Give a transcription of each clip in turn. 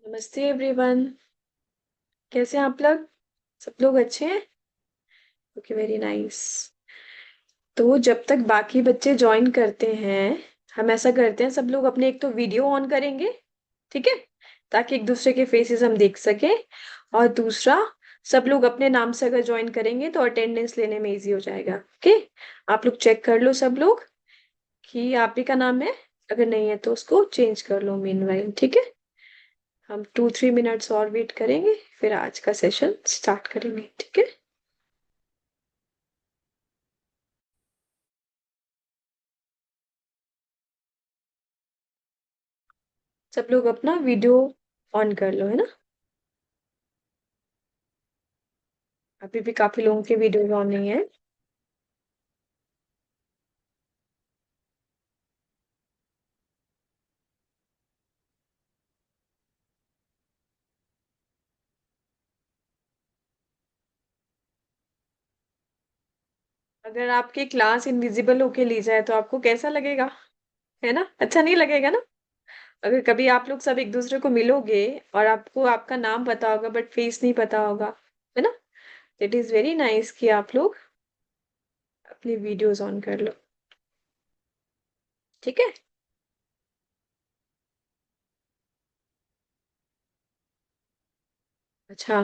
नमस्ते एवरीवन। कैसे हैं आप लोग? सब लोग अच्छे हैं? Okay, very nice. तो जब तक बाकी बच्चे ज्वाइन करते हैं, हम ऐसा करते हैं, सब लोग अपने एक तो वीडियो ऑन करेंगे, ठीक है, ताकि एक दूसरे के फेसेस हम देख सकें। और दूसरा, सब लोग अपने नाम से अगर ज्वाइन करेंगे तो अटेंडेंस लेने में इजी हो जाएगा। ओके, आप लोग चेक कर लो सब लोग कि आप ही का नाम है। अगर नहीं है तो उसको चेंज कर लो मीनवाइल, ठीक है। हम 2-3 मिनट्स और वेट करेंगे, फिर आज का सेशन स्टार्ट करेंगे, ठीक है। सब लोग अपना वीडियो ऑन कर लो, है ना। अभी भी काफी लोगों के वीडियो ऑन नहीं है। अगर आपकी क्लास इनविजिबल होके ली जाए तो आपको कैसा लगेगा? है ना, अच्छा नहीं लगेगा ना। अगर कभी आप लोग सब एक दूसरे को मिलोगे और आपको आपका नाम पता होगा बट फेस नहीं पता होगा, है ना। इट इज वेरी नाइस कि आप लोग अपनी वीडियोस ऑन कर लो, ठीक है। अच्छा,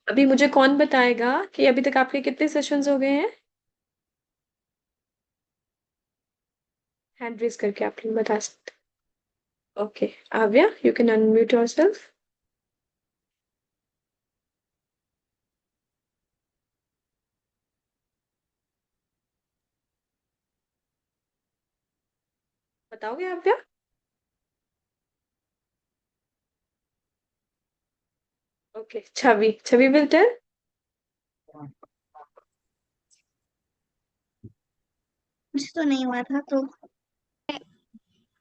अभी मुझे कौन बताएगा कि अभी तक आपके कितने सेशंस हो गए हैं? हैंड रेज करके आप लोग बता सकते। ओके, आव्या, यू कैन अनम्यूट योरसेल्फ। बताओगे Aavya? Okay, Chhavi, Chhavi will tell. कुछ तो नहीं हुआ था तो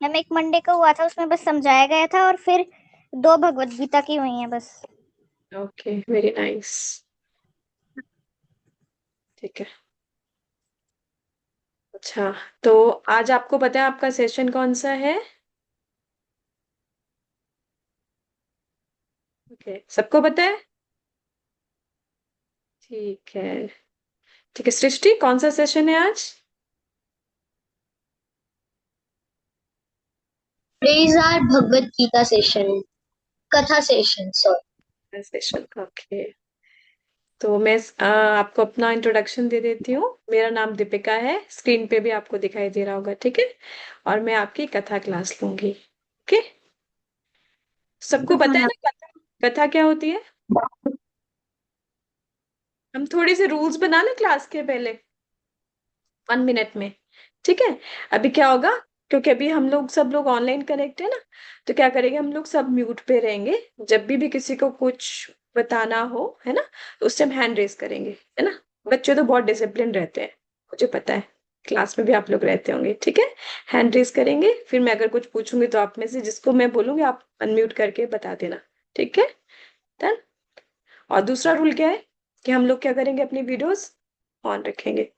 मैम एक मंडे का हुआ था, उसमें बस समझाया गया था और फिर दो भगवत गीता की हुई हैं बस। ओके, वेरी नाइस, ठीक है। अच्छा, तो आज आपको पता है आपका सेशन कौन सा है? ओके, सबको पता है? ठीक है, ठीक है। सृष्टि, कौन सा सेशन है आज? Today's our Bhagavad Gita session, Katha session, sorry. Session, okay. तो मैं आपको अपना इंट्रोडक्शन दे देती हूँ। मेरा नाम दीपिका है, स्क्रीन पे भी आपको दिखाई दे रहा होगा, ठीक है। और मैं आपकी कथा क्लास लूंगी, ओके। सबको कथा पता है ना। ना कथा, कथा क्या होती है? हम थोड़े से रूल्स बना लें क्लास के पहले, 1 मिनट में, ठीक है। अभी क्या होगा, क्योंकि अभी हम लोग सब लोग ऑनलाइन कनेक्ट है ना, तो क्या करेंगे, हम लोग सब म्यूट पे रहेंगे। जब भी किसी को कुछ बताना हो, है ना, तो उस टाइम हैंड रेस करेंगे, है ना। बच्चे तो बहुत डिसिप्लिन रहते हैं, मुझे पता है, क्लास में भी आप लोग रहते होंगे, ठीक है। हैंड रेस करेंगे, फिर मैं अगर कुछ पूछूंगी तो आप में से जिसको मैं बोलूंगी आप अनम्यूट करके बता देना, ठीक है। डन। और दूसरा रूल क्या है कि हम लोग क्या करेंगे, अपनी वीडियोस ऑन रखेंगे,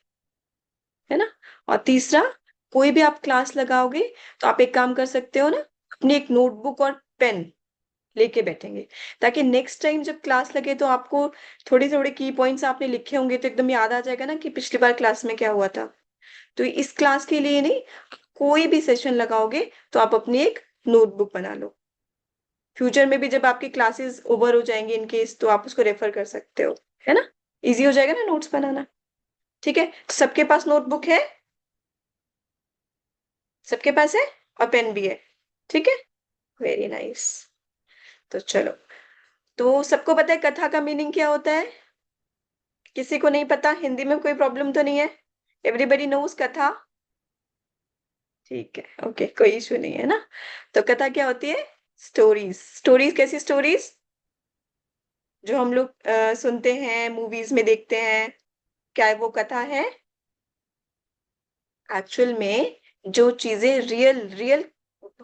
है ना। और तीसरा, कोई भी आप क्लास लगाओगे तो आप एक काम कर सकते हो ना, अपनी एक नोटबुक और पेन लेके बैठेंगे, ताकि नेक्स्ट टाइम जब क्लास लगे तो आपको थोड़े थोड़े की पॉइंट्स आपने लिखे होंगे तो एकदम याद आ जाएगा ना कि पिछली बार क्लास में क्या हुआ था। तो इस क्लास के लिए नहीं, कोई भी सेशन लगाओगे तो आप अपनी एक नोटबुक बना लो। फ्यूचर में भी जब आपकी क्लासेस ओवर हो जाएंगी इन केस, तो आप उसको रेफर कर सकते हो, है ना। इजी हो जाएगा ना नोट्स बनाना, ठीक है। तो सबके पास नोटबुक है? सबके पास है? और पेन भी है, ठीक है, वेरी नाइस। तो चलो, तो सबको पता है कथा का मीनिंग क्या होता है? किसी को नहीं पता? हिंदी में कोई प्रॉब्लम तो नहीं है? एवरीबडी नोज कथा? ठीक है, ओके, कोई इशू नहीं है ना। तो कथा क्या होती है? स्टोरीज। स्टोरीज कैसी स्टोरीज? जो हम लोग सुनते हैं, मूवीज में देखते हैं, क्या वो कथा है? एक्चुअल में जो चीजें रियल रियल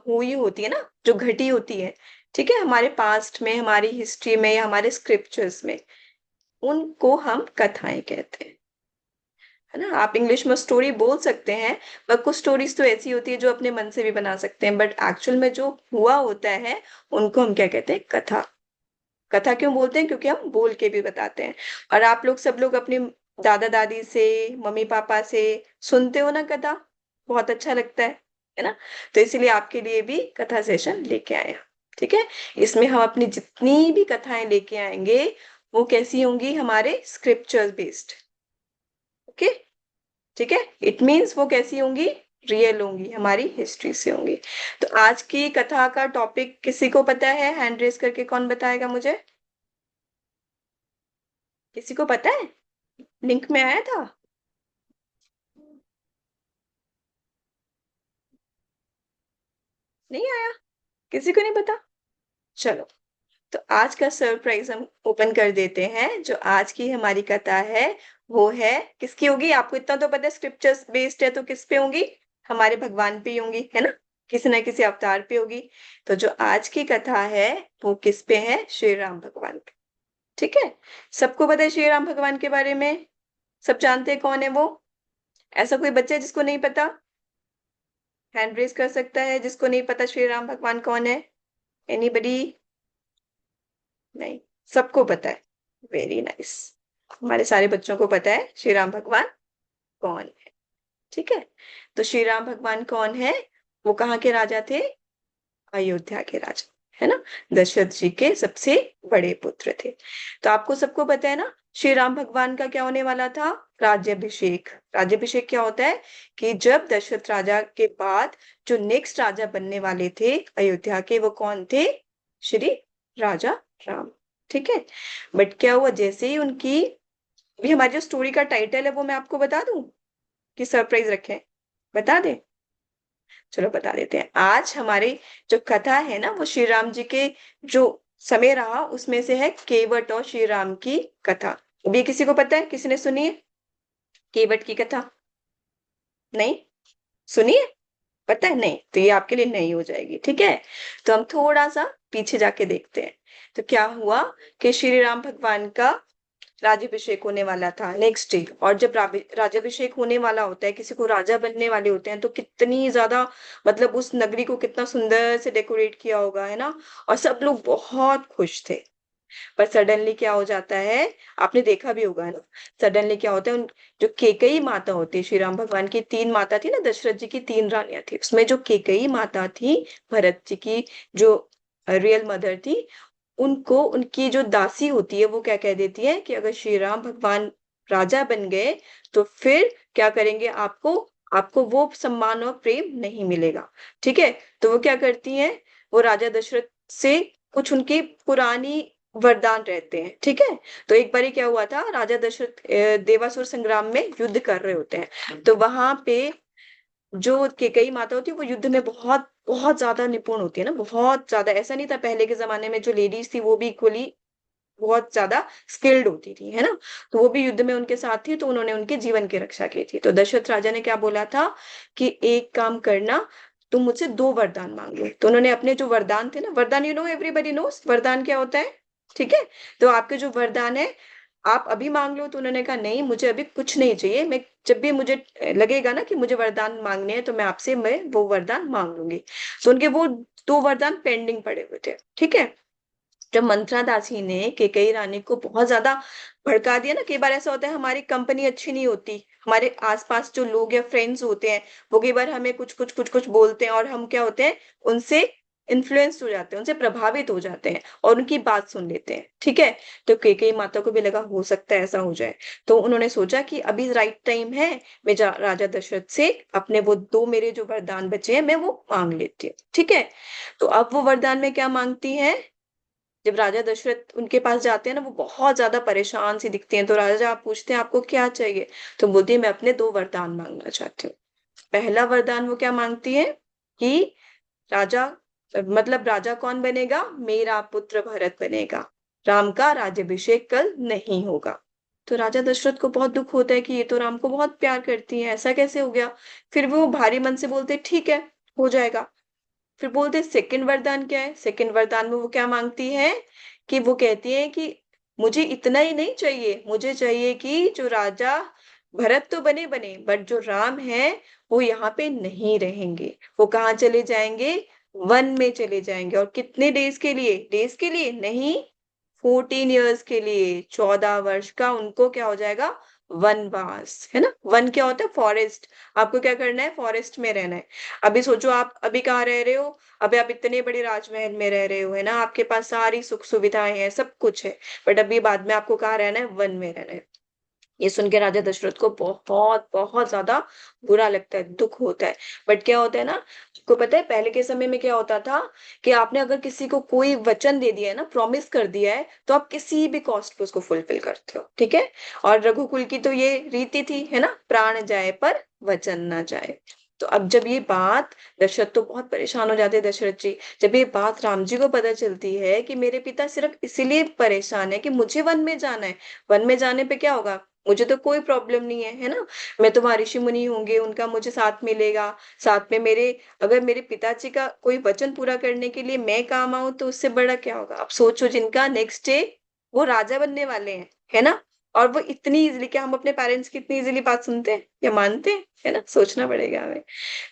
हुई होती है ना, जो घटी होती है, ठीक है, हमारे पास्ट में, हमारी हिस्ट्री में या हमारे स्क्रिप्चर्स में, उनको हम कथाएं कहते हैं। है ना। आप इंग्लिश में स्टोरी बोल सकते हैं, पर कुछ स्टोरीज तो ऐसी होती है जो अपने मन से भी बना सकते हैं, बट एक्चुअल में जो हुआ होता है उनको हम क्या कहते हैं, कथा। कथा क्यों बोलते हैं, क्योंकि हम बोल के भी बताते हैं। और आप लोग सब लोग अपने दादा दादी से, मम्मी पापा से सुनते हो ना कथा, बहुत अच्छा लगता है ना। तो इसीलिए आपके लिए भी कथा सेशन लेके आए हैं। ठीक है। इसमें हम अपनी जितनी भी कथाएं लेके आएंगे वो कैसी होंगी, हमारे स्क्रिप्चर्स बेस्ड। ओके। ठीक है। इट मीन्स वो कैसी होंगी, रियल होंगी, हमारी हिस्ट्री से होंगी। तो आज की कथा का टॉपिक किसी को पता है, हैंड रेस करके कौन बताएगा मुझे। किसी को पता है, लिंक में आया था। नहीं आया, किसी को नहीं पता। चलो, तो आज का सरप्राइज हम ओपन कर देते हैं। जो आज की हमारी कथा है वो है, किसकी होगी, आपको इतना तो पता है स्क्रिप्चर्स बेस्ड है, तो किस पे होंगी, हमारे भगवान पे ही होंगी, है ना। किसी ना किसी अवतार पे होगी। तो जो आज की कथा है वो किस पे है, श्री राम भगवान पे। ठीक है। सबको पता है श्री राम भगवान के बारे में, सब जानते हैं कौन है वो। ऐसा कोई बच्चा है जिसको नहीं पता, हैंड रेज कर सकता है जिसको नहीं पता श्री राम भगवान कौन है। एनीबडी। नहीं, सबको पता है। Very nice. हमारे सारे बच्चों को पता है श्री राम भगवान कौन है। ठीक है। तो श्री राम भगवान कौन है, वो कहाँ के राजा थे, अयोध्या के राजा, है ना। दशरथ जी के सबसे बड़े पुत्र थे। तो आपको सबको पता है ना, श्री राम भगवान का क्या होने वाला था, राज्यभिषेक। राज्यभिषेक क्या होता है कि जब दशरथ राजा के बाद जो नेक्स्ट राजा बनने वाले थे अयोध्या के, वो कौन थे, श्री राजा राम। ठीक है। बट क्या हुआ, जैसे ही उनकी, अभी हमारी जो स्टोरी का टाइटल है वो मैं आपको बता दूं कि सरप्राइज रखें, बता दें। चलो बता देते हैं। आज हमारी जो कथा है ना वो श्री राम जी के जो समय रहा उसमें से है, केवट और श्री राम की कथा। अभी किसी को पता है, किसी ने सुनी है केवट की कथा, नहीं सुनी है, पता है नहीं, तो ये आपके लिए नहीं हो जाएगी। ठीक है। तो हम थोड़ा सा पीछे जाके देखते हैं। तो क्या हुआ कि श्री राम भगवान का राज्यभिषेक होने वाला था नेक्स्ट डे। और जब राज्यभिषेक होने वाला होता है, किसी को राजा बनने वाले होते हैं, तो कितनी ज्यादा, मतलब उस नगरी को कितना सुंदर से डेकोरेट किया होगा, है ना। और सब लोग बहुत खुश थे। पर सडनली क्या हो जाता है, आपने देखा भी होगा, है ना। सडनली क्या होता है, उन जो केकई माता होती है, श्री राम भगवान की तीन माता थी ना, दशरथ जी की तीन रानियां थी, उसमें जो केकई माता थी, भरत जी की जो रियल मदर थी, उनको उनकी जो दासी होती है वो क्या कह देती है कि अगर श्री राम भगवान राजा बन गए तो फिर क्या करेंगे, आपको आपको वो सम्मान और प्रेम नहीं मिलेगा। ठीक है। तो वो क्या करती हैं, वो राजा दशरथ से कुछ उनकी पुरानी वरदान रहते हैं। ठीक है। तो एक बारी क्या हुआ था, राजा दशरथ देवासुर संग्राम में युद्ध कर रहे होते हैं, तो वहां पे जो केकई माता होती है वो युद्ध में बहुत बहुत ज्यादा निपुण होती है ना, बहुत ज्यादा। ऐसा नहीं था पहले के जमाने में, जो लेडीज थी वो भी इक्वली बहुत ज्यादा स्किल्ड होती थी, है ना। तो वो भी युद्ध में उनके साथ थी, तो उन्होंने उनके जीवन की रक्षा की थी। तो दशरथ राजा ने क्या बोला था कि एक काम करना, तुम मुझसे दो वरदान मांग लो। तो उन्होंने अपने जो वरदान थे ना, वरदान यू नो, एवरीबडी नोस वरदान क्या होता है। ठीक है। तो आपके जो वरदान है आप अभी मांग लो। तो उन्होंने कहा नहीं, मुझे अभी कुछ नहीं चाहिए, मैं जब भी मुझे लगेगा ना कि मुझे वरदान मांगने हैं तो मैं आपसे मैं वो वरदान मांग लूंगी। तो उनके वो दो वरदान पेंडिंग पड़े हुए थे। ठीक है। जब मंत्रा दासी ने केकई रानी को बहुत ज्यादा भड़का दिया ना, कई बार ऐसा होता है, हमारी कंपनी अच्छी नहीं होती, हमारे आसपास जो लोग या फ्रेंड्स होते हैं वो कई बार हमें कुछ कुछ कुछ कुछ बोलते हैं, और हम क्या होते हैं, उनसे इन्फ्लुएंस हो जाते हैं, उनसे प्रभावित हो जाते हैं और उनकी बात सुन लेते हैं। ठीक है। तो केकई माता को भी लगा हो सकता है ऐसा हो जाए, तो उन्होंने सोचा कि अभी राइट टाइम है, मैं राजा दशरथ से अपने वो दो मेरे जो वरदान बचे हैं मैं वो मांग लेती हूँ। ठीक है। तो अब वो वरदान में क्या मांगती है, जब राजा दशरथ उनके पास जाते हैं ना, वो बहुत ज्यादा परेशान सी दिखती हैं। तो राजा आप पूछते हैं आपको क्या चाहिए, तो बोलती है मैं अपने दो वरदान मांगना चाहती हूँ। पहला वरदान वो क्या मांगती है कि राजा, मतलब राजा कौन बनेगा, मेरा पुत्र भरत बनेगा, राम का राज्यभिषेक कल नहीं होगा। तो राजा दशरथ को बहुत दुख होता है कि ये तो राम को बहुत प्यार करती है, ऐसा कैसे हो गया। फिर वो भारी मन से बोलते ठीक है, हो जाएगा। फिर बोलते सेकंड वरदान क्या है, सेकंड वरदान में वो क्या मांगती है कि वो कहती है कि मुझे इतना ही नहीं चाहिए, मुझे चाहिए कि जो राजा भरत तो बने बने, बट जो राम है वो यहाँ पे नहीं रहेंगे। वो कहाँ चले जाएंगे? वन में चले जाएंगे। और कितने डेज के लिए नहीं, 14 ईयर्स के लिए, 14 वर्ष का उनको क्या हो जाएगा? वनवास, है ना। वन क्या होता है? फॉरेस्ट। आपको क्या करना है? फॉरेस्ट में रहना है। अभी सोचो, आप अभी कहाँ रह रहे हो? अभी आप इतने बड़े राजमहल में रह रहे हो, है ना, आपके पास सारी सुख सुविधाएं हैं, सब कुछ है। बट अभी बाद में आपको कहाँ रहना है? वन में रहना है। ये सुन के राजा दशरथ को बहुत बहुत ज्यादा बुरा लगता है, दुख होता है। बट क्या होता है ना, आपको पता है पहले के समय में क्या होता था कि आपने अगर किसी को कोई वचन दे दिया है ना, प्रॉमिस कर दिया है, तो आप किसी भी कॉस्ट पे उसको फुलफिल करते हो, ठीक है। और रघुकुल की तो ये रीति थी, है ना, प्राण जाए पर वचन ना जाए। तो अब जब ये बात, दशरथ तो बहुत परेशान हो जाते हैं, दशरथ जी। जब ये बात राम जी को पता चलती है कि मेरे पिता सिर्फ इसीलिए परेशान है कि मुझे वन में जाना है, वन में जाने पे क्या होगा, मुझे तो कोई प्रॉब्लम नहीं है ना। मैं तो वहां ऋषि मुनि होंगे, उनका मुझे साथ मिलेगा, साथ में मेरे, अगर मेरे पिताजी का कोई वचन पूरा करने के लिए मैं काम आऊं तो उससे बड़ा क्या होगा। अब सोचो, जिनका नेक्स्ट डे वो राजा बनने वाले हैं, है ना, और वो इतनी इजीली, क्या हम अपने पेरेंट्स की इतनी इजीली बात सुनते हैं या मानते हैं? है ना, सोचना पड़ेगा हमें।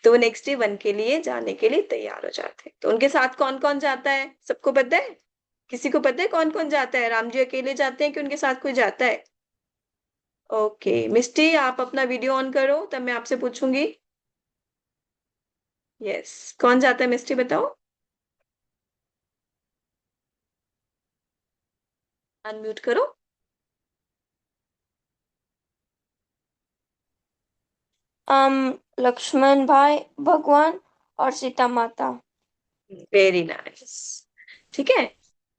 तो वो नेक्स्ट डे वन के लिए जाने के लिए तैयार हो जाते हैं। तो उनके साथ कौन कौन जाता है, सबको पता है? किसी को पता है कौन कौन जाता है? राम जी अकेले जाते हैं कि उनके साथ कोई जाता है? ओके मिस्टी, आप अपना वीडियो ऑन करो, तब मैं आपसे पूछूंगी। यस, कौन जाता है मिस्टी, बताओ। अनम्यूट करो। लक्ष्मण भाई, भगवान और सीता माता। Very nice. ठीक है।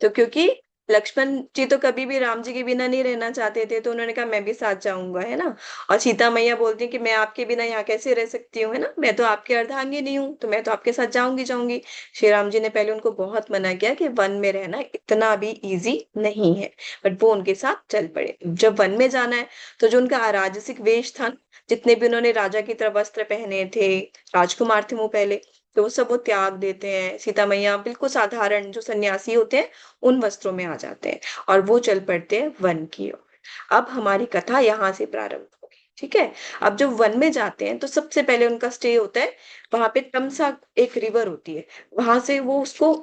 तो क्योंकि लक्ष्मण जी तो कभी भी राम जी के बिना नहीं रहना चाहते थे, तो उन्होंने कहा मैं भी साथ जाऊंगा, है ना। और सीता मैया बोलती है कि मैं आपके बिना यहाँ कैसे रह सकती हूँ, है ना, मैं तो आपके अर्धांगिनी हूँ, तो मैं तो आपके साथ जाऊंगी जाऊंगी। श्री राम जी ने पहले उनको बहुत मना किया कि वन में रहना इतना भी इजी नहीं है, बट वो उनके साथ चल पड़े। जब वन में जाना है, तो जो उनका अराजसिक वेश था, जितने भी उन्होंने राजा की तरह वस्त्र पहने थे, राजकुमार थे वो पहले, तो वो सब वो त्याग देते हैं। सीता मैया बिल्कुल साधारण जो सन्यासी होते हैं उन वस्त्रों में आ जाते हैं, और वो चल पड़ते हैं वन की ओर। अब हमारी कथा यहाँ से प्रारंभ होगी, ठीक है। अब जब वन में जाते हैं तो सबसे पहले उनका स्टे होता है, वहां पे तमसा एक रिवर होती है, वहां से वो उसको,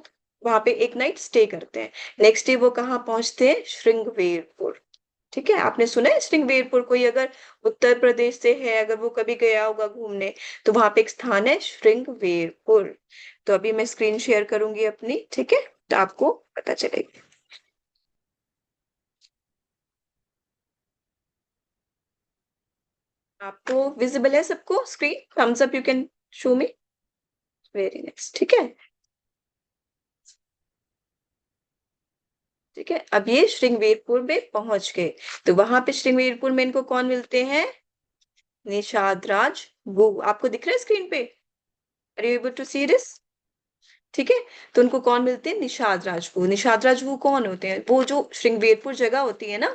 वहां पे एक नाइट स्टे करते हैं। नेक्स्ट डे वो कहाँ पहुंचते हैं? श्रृंगवेरपुर। ठीक है, आपने सुना है श्रृंगवेरपुर? कोई अगर उत्तर प्रदेश से है, अगर वो कभी गया होगा घूमने, तो वहां पे एक स्थान है श्रृंगवेरपुर। तो अभी मैं स्क्रीन शेयर करूंगी अपनी, ठीक है, तो आपको पता चलेगा। आपको विजिबल है सबको screen? Thumbs up you can show me. Very nice, ठीक है। ठीक है, अब ये श्रृंगवेरपुर में पहुंच गए। तो वहां पे श्रृंगवेरपुर में इनको कौन मिलते हैं? निषाद राज गुह। आपको दिख रहा है स्क्रीन पे? Are you able to see this? ठीक है। तो उनको कौन मिलते हैं? निषाद राजगुरु। निषाद राजगुरु कौन होते हैं? वो जो श्रृंगवेरपुर जगह होती है ना,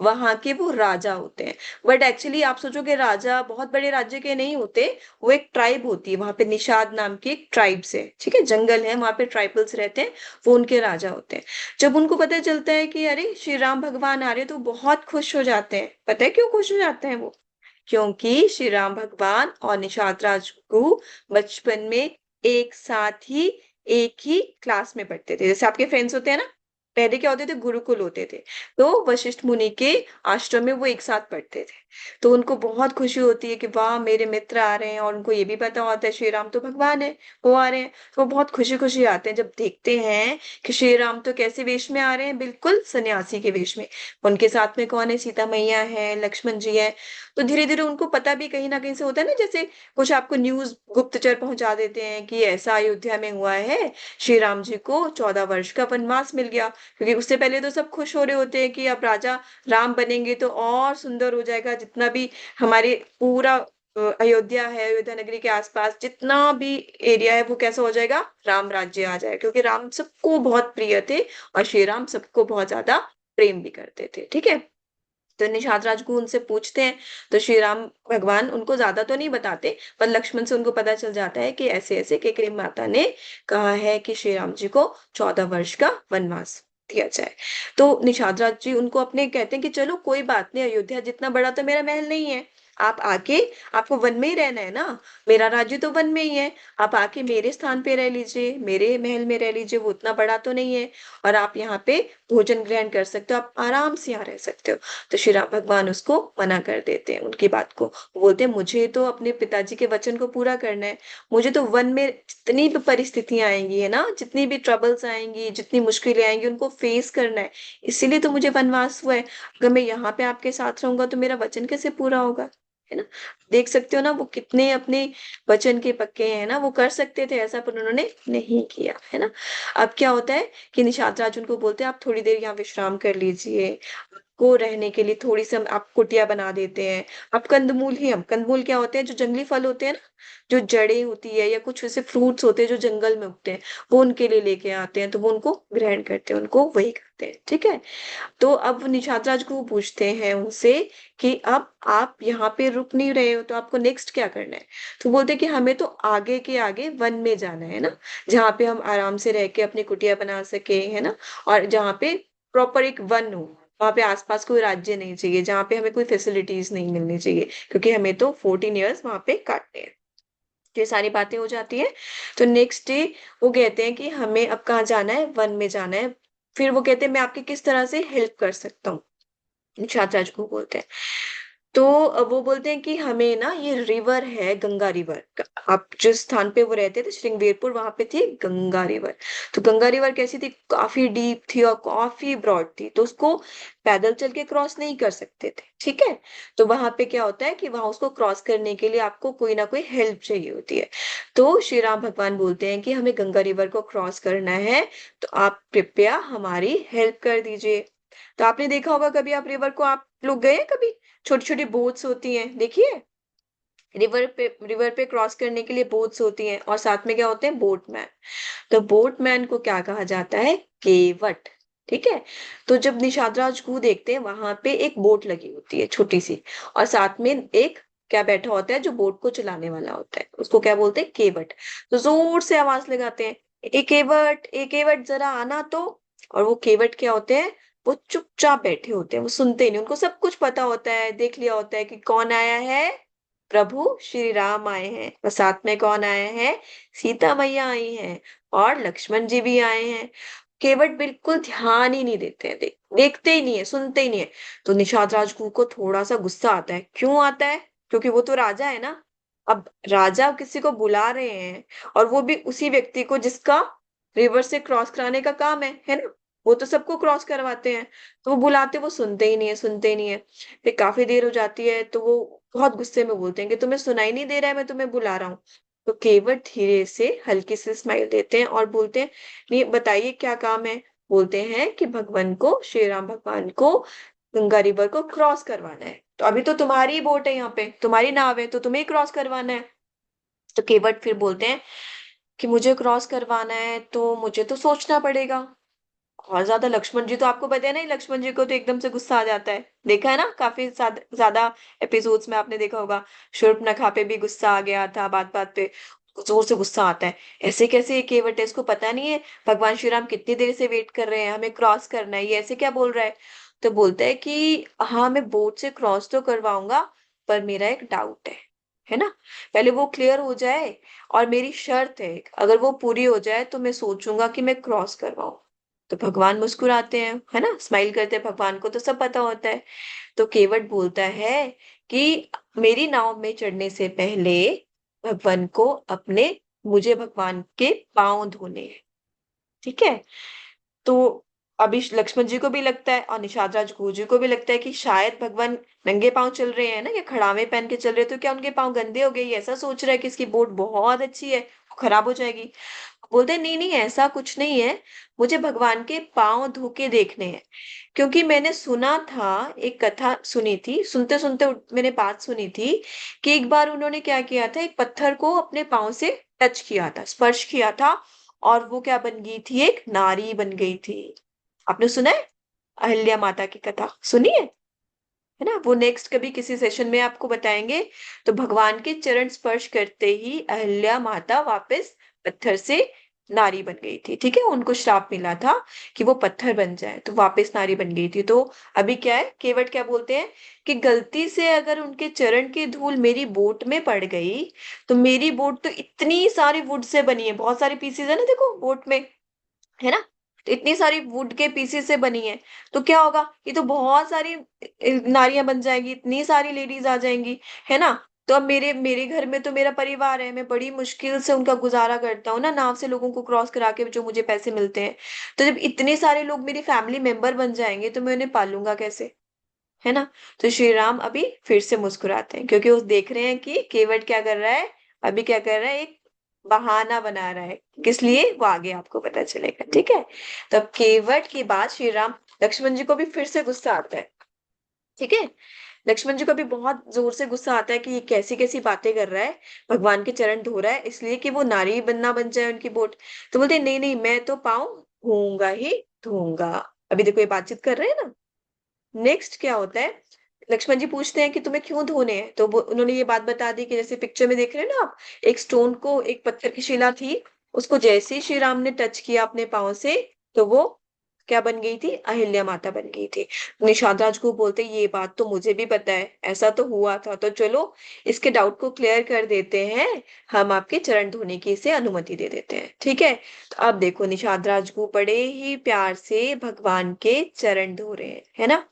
वहां के वो राजा होते हैं। बट एक्चुअली आप सोचोगे राजा बहुत बड़े राज्य के नहीं होते, वो एक ट्राइब होती है वहां पे, निषाद नाम की एक ट्राइब से, ठीक है, जंगल है वहां पे, ट्राइबल्स रहते हैं, वो उनके राजा होते हैं। जब उनको पता चलता है कि अरे श्री राम भगवान आ रहे हैं, तो बहुत खुश हो जाते हैं। पता है क्यों खुश हो जाते हैं वो? क्योंकि श्री राम भगवान और निषाद राजगुरु बचपन में एक साथ ही एक ही क्लास में पढ़ते थे। जैसे आपके फ्रेंड्स होते हैं ना, पहले क्या होते थे, गुरुकुल होते थे, तो वशिष्ठ मुनि के आश्रम में वो एक साथ पढ़ते थे। तो उनको बहुत खुशी होती है कि वाह मेरे मित्र आ रहे हैं, और उनको ये भी पता होता है श्री राम तो भगवान है, वो आ रहे हैं। तो वो बहुत खुशी खुशी आते हैं, जब देखते हैं कि श्री राम तो कैसे वेश में आ रहे हैं, बिल्कुल सन्यासी के वेश में। उनके साथ में कौन है? सीता मैया है, लक्ष्मण जी है। तो धीरे धीरे उनको पता भी कहीं ना कहीं से होता है ना, जैसे कुछ आपको न्यूज गुप्तचर पहुंचा देते हैं कि ऐसा अयोध्या में हुआ है, श्री राम जी को 14 वर्ष का वनवास मिल गया। क्योंकि उससे पहले तो सब खुश हो रहे होते हैं कि अब राजा राम बनेंगे तो और सुंदर हो जाएगा, जितना भी हमारे पूरा अयोध्या है, अयोध्या नगरी के आसपास जितना भी एरिया है वो कैसा हो जाएगा? राम राज्य आ जाएगा, क्योंकि राम सबको बहुत प्रिय थे, और श्री राम सबको बहुत ज्यादा प्रेम भी करते थे, ठीक है। तो निषाद राजगुरु उनसे पूछते हैं, तो श्री राम भगवान उनको ज्यादा तो नहीं बताते, पर लक्ष्मण से उनको पता चल जाता है कि ऐसे ऐसे केकई माता ने कहा है कि श्री राम जी को 14 वर्ष का वनवास दिया जाए। तो निषाद राज जी उनको अपने कहते हैं कि चलो कोई बात नहीं, अयोध्या जितना बड़ा तो मेरा महल नहीं है, आप आके, आपको वन में ही रहना है ना, मेरा राज्य तो वन में ही है, आप आके मेरे स्थान पे रह लीजिए, मेरे महल में रह लीजिए, वो उतना बड़ा तो नहीं है, और आप यहाँ पे भोजन ग्रहण कर सकते हो, आप आराम से यहाँ रह सकते हो। तो श्री राम भगवान उसको मना कर देते हैं उनकी बात को। वो बोलते हैं मुझे तो अपने पिताजी के वचन को पूरा करना है, मुझे तो वन में जितनी भी परिस्थितियां आएंगी है ना, जितनी भी ट्रबल्स आएंगी, जितनी मुश्किलें आएंगी, उनको फेस करना है, इसीलिए तो मुझे वनवास हुआ है। अगर मैं यहाँ पे आपके साथ रहूंगा तो मेरा वचन कैसे पूरा होगा, है ना। देख सकते हो ना वो कितने अपने वचन के पक्के हैं ना, वो कर सकते थे ऐसा पर उन्होंने नहीं किया, है ना। अब क्या होता है कि निषाद राज उनको बोलते हैं आप थोड़ी देर यहाँ विश्राम कर लीजिए, को रहने के लिए थोड़ी सी हम आप कुटिया बना देते हैं, आप कंदमूल ही, हम कंदमूल क्या होते हैं, जो जंगली फल होते हैं ना, जो जड़ें होती है या कुछ ऐसे फ्रूट्स होते हैं जो जंगल में उगते हैं, वो उनके लिए लेके आते हैं, तो वो उनको ग्रहण करते हैं, उनको वही करते हैं, ठीक है। तो अब निषाद राज को पूछते हैं उनसे कि अब आप यहाँ पे रुक नहीं रहे हो तो आपको नेक्स्ट क्या करना है। तो बोलते हैं कि हमें तो आगे के आगे वन में जाना है ना, जहाँ पे हम आराम से रह के अपनी कुटिया बना सके, है ना, और जहाँ पे प्रॉपर एक वन हो, वहां पे आसपास कोई राज्य नहीं चाहिए, जहाँ पे हमें कोई फैसिलिटीज नहीं मिलनी चाहिए, क्योंकि हमें तो 14 ईयर्स वहां पे काटने हैं। तो ये सारी बातें हो जाती है। तो नेक्स्ट डे वो कहते हैं कि हमें अब कहाँ जाना है, वन में जाना है। फिर वो कहते हैं मैं आपकी किस तरह से हेल्प कर सकता हूँ, छात्राज को बोलते हैं। तो वो बोलते हैं कि हमें ना ये रिवर है, गंगा रिवर, आप जिस स्थान पे वो रहते थे श्रृंगवेरपुर, वहां पे थी गंगा रिवर। तो गंगा रिवर कैसी थी, काफी डीप थी और काफी ब्रॉड थी, तो उसको पैदल चल के क्रॉस नहीं कर सकते थे, ठीक है। तो वहां पे क्या होता है कि वहां उसको क्रॉस करने के लिए आपको कोई ना कोई हेल्प चाहिए होती है। तो श्री राम भगवान बोलते हैं कि हमें गंगा रिवर को क्रॉस करना है, तो आप कृपया हमारी हेल्प कर दीजिए। तो आपने देखा होगा कभी, आप रिवर को आप लोग गए हैं कभी, छोटी छोटी बोट्स होती हैं, देखिए, रिवर पे क्रॉस करने के लिए बोट्स होती हैं, और साथ में क्या होते हैं, बोटमैन। तो बोटमैन को क्या कहा जाता है, केवट, ठीक है। तो जब निषाद को देखते हैं वहां पे एक बोट लगी होती है छोटी सी, और साथ में एक क्या बैठा होता है जो बोट को चलाने वाला होता है, उसको क्या बोलते हैं, केवट। तो जोर से आवाज लगाते हैं, ए केवट, ए केवट, जरा आना तो। और वो केवट क्या होते हैं, वो चुपचाप बैठे होते हैं, वो सुनते ही नहीं, उनको सब कुछ पता होता है, देख लिया होता है कि कौन आया है, प्रभु श्री राम आए हैं, और साथ में कौन आए हैं, सीता मैया आई हैं, और लक्ष्मण जी भी आए हैं। केवट बिल्कुल ध्यान ही नहीं देते हैं, देखते ही नहीं है, सुनते ही नहीं है। तो निषाद राजगुरु को थोड़ा सा गुस्सा आता है, क्यों आता है, क्योंकि वो तो राजा है ना। अब राजा किसी को बुला रहे हैं, और वो भी उसी व्यक्ति को जिसका रिवर से क्रॉस कराने का काम है ना, वो तो सबको क्रॉस करवाते हैं। तो वो बुलाते, वो सुनते ही नहीं है, सुनते ही नहीं है। फिर काफी देर हो जाती है तो वो बहुत गुस्से में बोलते हैं कि तुम्हें सुनाई नहीं दे रहा है, मैं तुम्हें बुला रहा हूँ। तो केवट धीरे से हल्की से स्माइल देते हैं और बोलते हैं, नहीं बताइए क्या काम है। बोलते हैं कि भगवान को, श्री राम भगवान को गंगा रिवर को क्रॉस करवाना है, तो अभी तो तुम्हारी बोट है, यहाँ पे तुम्हारी नाव है, तो तुम्हें क्रॉस करवाना है। तो केवट फिर बोलते हैं कि मुझे क्रॉस करवाना है तो मुझे तो सोचना पड़ेगा। और ज्यादा लक्ष्मण जी तो आपको पता है ना, लक्ष्मण जी को तो एकदम से गुस्सा आ जाता है, देखा है ना, काफी ज्यादा एपिसोड्स में आपने देखा होगा, शूर्पणखा पे भी गुस्सा आ गया था, बात बात पे जोर से गुस्सा आता है, ऐसे कैसे, ये केवट है, इसको पता नहीं है भगवान श्री राम कितनी देर से वेट कर रहे हैं, हमें क्रॉस करना है, ये ऐसे क्या बोल रहा है। तो बोलता है कि हाँ मैं बोट से क्रॉस तो करवाऊंगा, पर मेरा एक डाउट है ना, पहले वो क्लियर हो जाए, और मेरी शर्त है अगर वो पूरी हो जाए तो मैं सोचूंगा कि मैं क्रॉस करवाऊं। तो भगवान मुस्कुराते हैं, है ना, स्माइल करते हैं, भगवान को तो सब पता होता है। तो केवट बोलता है कि मेरी नाव में चढ़ने से पहले भगवान को अपने, मुझे भगवान के पांव धोने हैं, ठीक है। तो अभी लक्ष्मण जी को भी लगता है और निषाद राजगुरु जी को भी लगता है कि शायद भगवान नंगे पांव चल रहे हैं ना, या खड़ावे पहन के चल रहे हैं, तो क्या उनके पांव गंदे हो गए, ये ऐसा सोच रहा है कि इसकी बोट बहुत अच्छी है, वो खराब हो जाएगी। बोलते हैं नहीं नहीं ऐसा कुछ नहीं है, मुझे भगवान के पांव धो के देखने हैं, क्योंकि मैंने सुना था, एक कथा सुनी थी, सुनते सुनते मैंने बात सुनी थी कि एक बार उन्होंने क्या किया था, एक पत्थर को अपने पांव से टच किया था, स्पर्श किया था, और वो क्या बन गई थी, एक नारी बन गई थी। आपने सुना है, अहिल्या माता की कथा सुनी है ना, वो नेक्स्ट कभी किसी सेशन में आपको बताएंगे। तो भगवान के चरण स्पर्श करते ही अहिल्या माता वापस पत्थर से नारी बन गई थी, ठीक है। उनको श्राप मिला था कि वो पत्थर बन जाए, तो वापस नारी बन गई थी। तो अभी क्या है, केवट क्या बोलते हैं कि गलती से अगर उनके चरण की धूल मेरी बोट में पड़ गई, तो मेरी बोट तो इतनी सारी वुड से बनी है, बहुत सारी पीसेज है ना, देखो बोट में, है ना। तो इतनी सारी वुड के पीसेस से बनी है, तो क्या होगा, ये तो बहुत सारी नारियां बन जाएंगी, इतनी सारी लेडीज आ जाएंगी, है ना। तो अब मेरे मेरे घर में तो मेरा परिवार है, मैं बड़ी मुश्किल से उनका गुजारा करता हूँ ना, नाव से लोगों को क्रॉस करा के जो मुझे पैसे मिलते हैं। तो जब इतने सारे लोग मेरी फैमिली मेंबर बन जाएंगे, तो मैं उन्हें पालूंगा कैसे, है ना। तो श्री राम अभी फिर से मुस्कुराते हैं, क्योंकि वो देख रहे हैं कि केवट क्या कर रहा है, अभी क्या कर रहा है, एक बहाना बना रहा है। किस लिए, वो आगे आपको पता चलेगा, ठीक है। तो अब केवट के बाद श्री राम, लक्ष्मण जी को भी फिर से गुस्सा आता है, ठीक है। लक्ष्मण जी को भी बहुत जोर से गुस्सा आता है कि ये कैसी कैसी बातें कर रहा है, भगवान के चरण धो रहा है इसलिए कि वो नारी बनना बन जाए उनकी बोट। तो बोलते हैं, नहीं नहीं, मैं तो पाऊं धोऊंगा ही धोऊंगा। अभी देखो ये बातचीत कर रहे हैं ना। नेक्स्ट क्या होता है, लक्ष्मण जी पूछते हैं कि तुम्हें क्यों धोने हैं, तो उन्होंने ये बात बता दी कि जैसे पिक्चर में देख रहे हैं ना आप, एक स्टोन को, एक पत्थर की शिला थी, उसको जैसे ही श्री राम ने टच किया अपने पाँव से, तो वो क्या बन गई थी, अहिल्या माता बन गई थी। निषाद राज को बोलते, ये बात तो मुझे भी पता है, ऐसा तो हुआ था, तो चलो इसके डाउट को क्लियर कर देते हैं, हम आपके चरण धोने की इसे अनुमति दे देते हैं, ठीक है। तो अब देखो निषाद राज को बड़े ही प्यार से भगवान के चरण धो रहे हैं, है ना।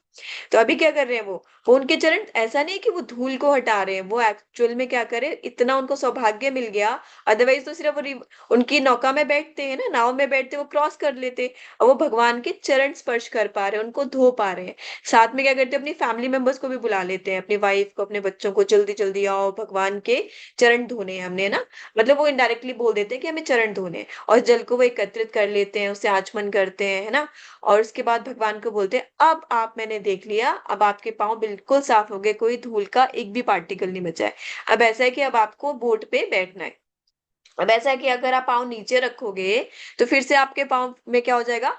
तो अभी क्या कर रहे हैं वो उनके चरण, ऐसा नहीं कि वो धूल को हटा रहे हैं, वो एक्चुअल में क्या करे, इतना उनको सौभाग्य मिल गया, अदरवाइज तो सिर्फ वो उनकी नौका में बैठते हैं ना, नाव में बैठते वो क्रॉस कर लेते। और वो भगवान के चरण स्पर्श कर पा रहे हैं, उनको धो पा रहे हैं। साथ में क्या करते हैं, अपनी फैमिली मेंबर्स को भी बुला लेते हैं, अपनी वाइफ को, अपने बच्चों को, जल्दी जल्दी आओ भगवान के चरण धोने हैं हमने ना। मतलब वो इनडायरेक्टली बोल देते हैं कि हमें चरण धोने हैं, और जल को वो एकत्रित कर लेते हैं, उससे आचमन करते हैं, है ना। और उसके बाद भगवान को बोलते हैं, अब आप, मैंने देख लिया, अब आपके पाँव बिल्कुल साफ हो गए, कोई धूल का एक भी पार्टिकल नहीं बचा है। अब ऐसा है कि अब आपको बोट पे बैठना है। अब ऐसा है कि अगर आप पाँव नीचे रखोगे, तो फिर से आपके पाँव में क्या हो जाएगा,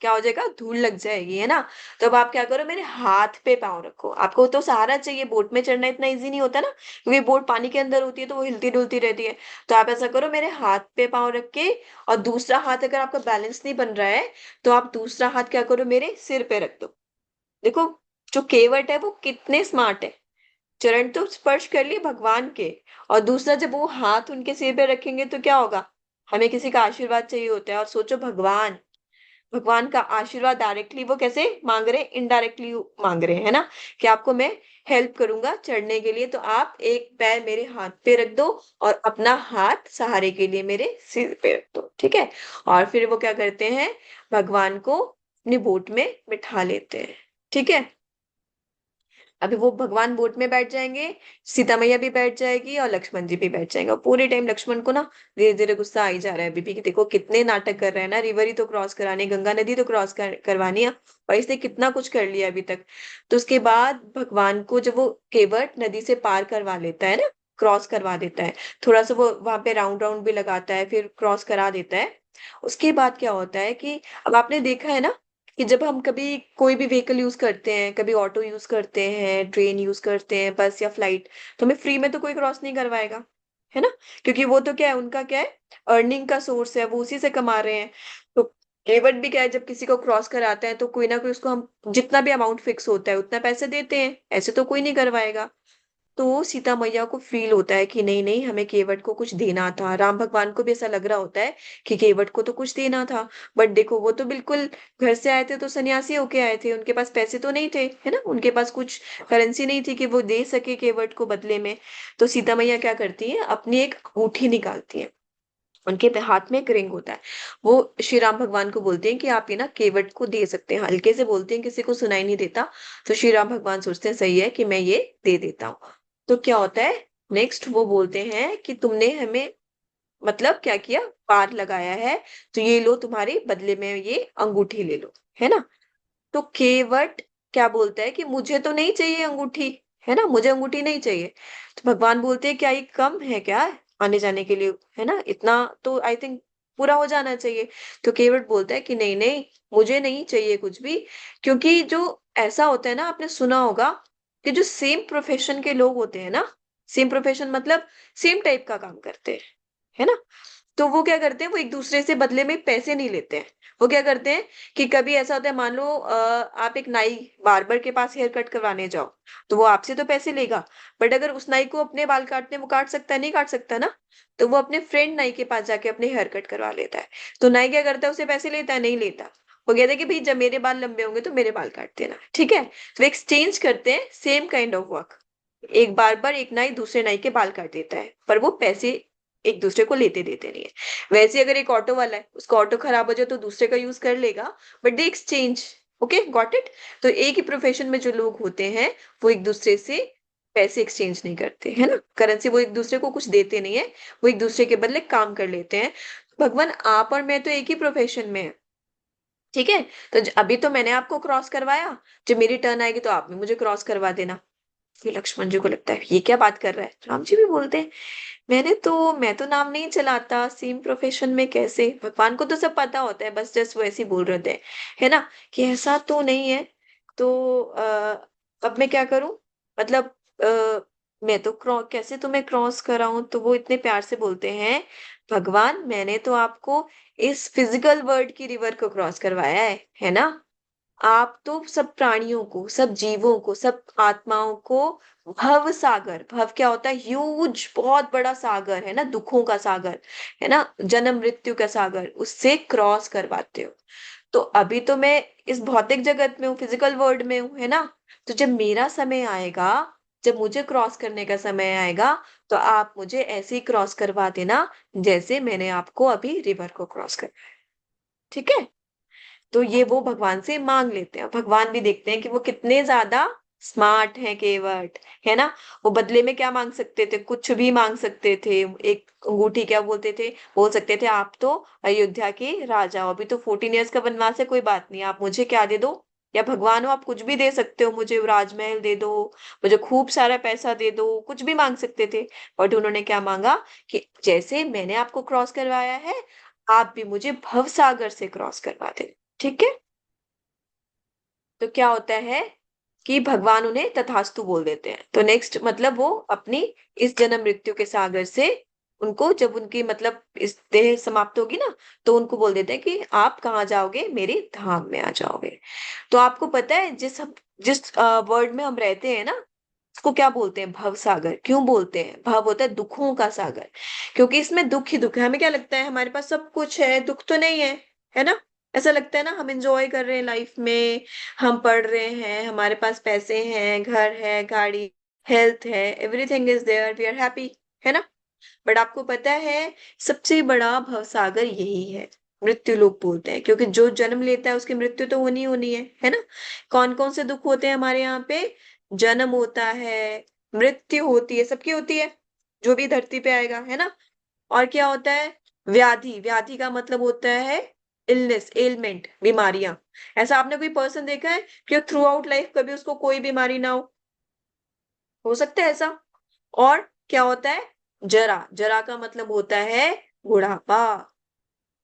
क्या हो जाएगा, धूल लग जाएगी, है ना। तो अब आप क्या करो, मेरे हाथ पे पाँव रखो, आपको तो सहारा चाहिए, बोट में चढ़ना इतना इजी नहीं होता ना, क्योंकि बोट पानी के अंदर होती है, तो वो हिलती डुलती रहती है। तो आप ऐसा करो, मेरे हाथ पे पाँव रख के, और दूसरा हाथ अगर आपका बैलेंस नहीं बन रहा है, तो आप दूसरा हाथ क्या करो, मेरे सिर पे रख दो। देखो जो केवट है वो कितने स्मार्ट है, चरण तो स्पर्श कर लिए भगवान के, और दूसरा जब वो हाथ उनके सिर पे रखेंगे तो क्या होगा, हमें किसी का आशीर्वाद चाहिए होता है, और सोचो भगवान, भगवान का आशीर्वाद डायरेक्टली वो कैसे मांग रहे हैं, इनडायरेक्टली मांग रहे हैं, है ना। कि आपको मैं हेल्प करूंगा चढ़ने के लिए, तो आप एक पैर मेरे हाथ पे रख दो, और अपना हाथ सहारे के लिए मेरे सिर पे रख दो, ठीक है। और फिर वो क्या करते हैं, भगवान को अपनी बोट में बिठा लेते हैं, ठीक है। अभी वो भगवान बोट में बैठ जाएंगे, सीता मैया भी बैठ जाएगी, और लक्ष्मण जी भी बैठ जाएंगे, और पूरे टाइम लक्ष्मण को ना धीरे धीरे गुस्सा आ ही जा रहा है बीबी, कि देखो कितने नाटक कर रहे हैं ना, रिवर ही तो क्रॉस करानी, गंगा नदी तो क्रॉस करवानी है, और इसने कितना कुछ कर लिया अभी तक। तो उसके बाद भगवान को जब वो केवट नदी से पार करवा लेता है ना, क्रॉस करवा देता है, थोड़ा सा वो वहां पे राउंड राउंड भी लगाता है, फिर क्रॉस करा देता है। उसके बाद क्या होता है कि अब आपने देखा है ना, कि जब हम कभी कोई भी व्हीकल यूज करते हैं, कभी ऑटो यूज करते हैं, ट्रेन यूज करते हैं, बस या फ्लाइट, तो हमें फ्री में तो कोई क्रॉस नहीं करवाएगा, है ना। क्योंकि वो तो क्या है, उनका क्या है, अर्निंग का सोर्स है, वो उसी से कमा रहे हैं। तो केवट भी क्या है, जब किसी को क्रॉस कराते हैं तो कोई ना कोई उसको, हम जितना भी अमाउंट फिक्स होता है उतना पैसे देते हैं, ऐसे तो कोई नहीं करवाएगा। तो सीता मैया को फील होता है कि नहीं नहीं, हमें केवट को कुछ देना था, राम भगवान को भी ऐसा लग रहा होता है कि केवट को तो कुछ देना था। बट देखो वो तो बिल्कुल घर से आए थे, तो सन्यासी होके आए थे, उनके पास पैसे तो नहीं थे, है ना, उनके पास कुछ करेंसी नहीं थी कि वो दे सके केवट को बदले में। तो सीता मैया क्या करती है, अपनी एक अंगूठी निकालती है, उनके हाथ में एक रिंग होता है, वो श्री राम भगवान को बोलते हैं कि आप ये ना केवट को दे सकते हैं, हल्के से बोलते हैं, किसी को सुनाई नहीं देता। तो श्री राम भगवान सोचते हैं सही है कि मैं ये दे देता हूँ। तो क्या होता है, नेक्स्ट वो बोलते हैं कि तुमने हमें मतलब क्या किया, पार लगाया है, तो ये लो तुम्हारे बदले में ये अंगूठी ले लो, है ना। तो केवट क्या बोलता है कि मुझे तो नहीं चाहिए अंगूठी, है ना, मुझे अंगूठी नहीं चाहिए। तो भगवान बोलते हैं क्या ये कम है क्या, आने जाने के लिए, है ना, इतना तो आई थिंक पूरा हो जाना चाहिए। तो केवट बोलता है कि नहीं नहीं, मुझे नहीं चाहिए कुछ भी। क्योंकि जो ऐसा होता है ना, आपने सुना होगा कि जो सेम प्रोफेशन के लोग होते हैं ना, सेम प्रोफेशन मतलब सेम टाइप का काम करते हैं, है ना। तो वो क्या करते हैं, वो एक दूसरे से बदले में पैसे नहीं लेते हैं। वो क्या करते हैं कि कभी ऐसा होता है, मान लो आप एक नाई बार्बर के पास हेयर कट करवाने जाओ, तो वो आपसे तो पैसे लेगा, बट अगर उस नाई को अपने बाल काटने, वो काट सकता है, नहीं काट सकता ना, तो वो अपने फ्रेंड नाई के पास जाके अपने हेयर कट करवा लेता है। तो नाई क्या करता है, उसे पैसे लेता है, नहीं लेता। वो कहता है कि भाई जब मेरे बाल लंबे होंगे तो मेरे बाल काट देना, ठीक है। तो एक्सचेंज करते हैं सेम काइंड ऑफ वर्क। एक बार्बर, एक नाई दूसरे नाई के बाल काट देता है, पर वो पैसे एक दूसरे को लेते देते नहीं है। वैसे अगर एक ऑटो वाला है, उसका ऑटो खराब हो जाए तो दूसरे का यूज कर लेगा, but they exchange. Okay, got it. तो एक ही प्रोफेशन में जो लोग होते हैं, वो एक दूसरे से पैसे एक्सचेंज नहीं करते, है ना, करेंसी, वो एक दूसरे को कुछ देते नहीं है, वो एक दूसरे के बदले काम कर लेते हैं। भगवान, आप और मैं तो एक ही प्रोफेशन में है, ठीक है। तो अभी तो मैंने आपको क्रॉस करवाया, जब मेरी टर्न आएगी तो आप भी मुझे क्रॉस करवा देना। फिर लक्ष्मण जी को लगता है ये क्या बात कर रहा है, राम जी भी बोलते हैं मैं तो नाम नहीं चलाता, सेम प्रोफेशन में कैसे, भगवान को तो सब पता होता है, बस जस्ट वो ऐसे ही बोल रहे थे, है ना, कि ऐसा तो नहीं है। तो अब मैं क्या करूं, मतलब मैं तो क्रॉस कैसे तुम्हें क्रॉस कराऊं, तो वो इतने प्यार से बोलते हैं, भगवान मैंने तो आपको इस फिजिकल वर्ल्ड की रिवर को क्रॉस करवाया है ना। आप तो सब प्राणियों को, सब जीवों को, सब आत्माओं को भव सागर, भव क्या होता है, ह्यूज, बहुत बड़ा सागर है ना, दुखों का सागर, है ना, जन्म मृत्यु का सागर, उससे क्रॉस करवाते हो। तो अभी तो मैं इस भौतिक जगत में हूँ, फिजिकल वर्ल्ड में हूँ, है ना। तो जब मेरा समय आएगा, जब मुझे क्रॉस करने का समय आएगा, तो आप मुझे ऐसे ही क्रॉस करवा देना, जैसे मैंने आपको अभी रिवर को क्रॉस कर, ठीक है। तो ये वो भगवान से मांग लेते हैं, भगवान भी देखते हैं कि वो कितने ज्यादा स्मार्ट हैं, केवट, है ना। वो बदले में क्या मांग सकते थे, कुछ भी मांग सकते थे, एक अंगूठी, क्या बोलते थे, बोल सकते थे आप तो अयोध्या के राजा हो, अभी तो 14 ईयर्स का वनवास है, कोई बात नहीं, आप मुझे क्या दे दो, या भगवान हो आप कुछ भी दे सकते हो, मुझे राजमहल दे दो, मुझे खूब सारा पैसा दे दो, कुछ भी मांग सकते थे। बट उन्होंने क्या मांगा, कि जैसे मैंने आपको क्रॉस करवाया है, आप भी मुझे भव सागर से क्रॉस करवा दे, ठीक है। तो क्या होता है कि भगवान उन्हें तथास्तु बोल देते हैं। तो नेक्स्ट मतलब वो अपनी इस जन्म मृत्यु के सागर से, उनको जब उनकी मतलब इस देह समाप्त होगी ना, तो उनको बोल देते हैं कि आप कहाँ जाओगे, मेरे धाम में आ जाओगे। तो आपको पता है जिस वर्ड में हम रहते हैं ना, उसको क्या बोलते हैं, भव सागर। क्यों बोलते हैं, भव होता है दुखों का सागर, क्योंकि इसमें दुख ही दुख है। हमें क्या लगता है, हमारे पास सब कुछ है, दुख तो नहीं है ना। ऐसा लगता है ना, हम एंजॉय कर रहे हैं लाइफ में, हम पढ़ रहे हैं, हमारे पास पैसे हैं, घर है, गाड़ी, हेल्थ है, everything is there, we are happy, है ना। बट आपको पता है, सबसे बड़ा भवसागर यही है, मृत्यु लोग बोलते हैं, क्योंकि जो जन्म लेता है उसकी मृत्यु तो होनी है ना। कौन कौन से दुख होते हैं हमारे यहाँ पे, जन्म होता है, मृत्यु होती है, सबकी होती है, जो भी धरती पे आएगा, है ना। और क्या होता है, व्याधि, व्याधि का मतलब होता है इलनेस, एलमेंट, बीमारियां। ऐसा आपने कोई पर्सन देखा है कि थ्रू आउट लाइफ कभी उसको कोई बीमारी ना हो सकता है ऐसा। और क्या होता है, जरा, जरा का मतलब होता है बुढ़ापा।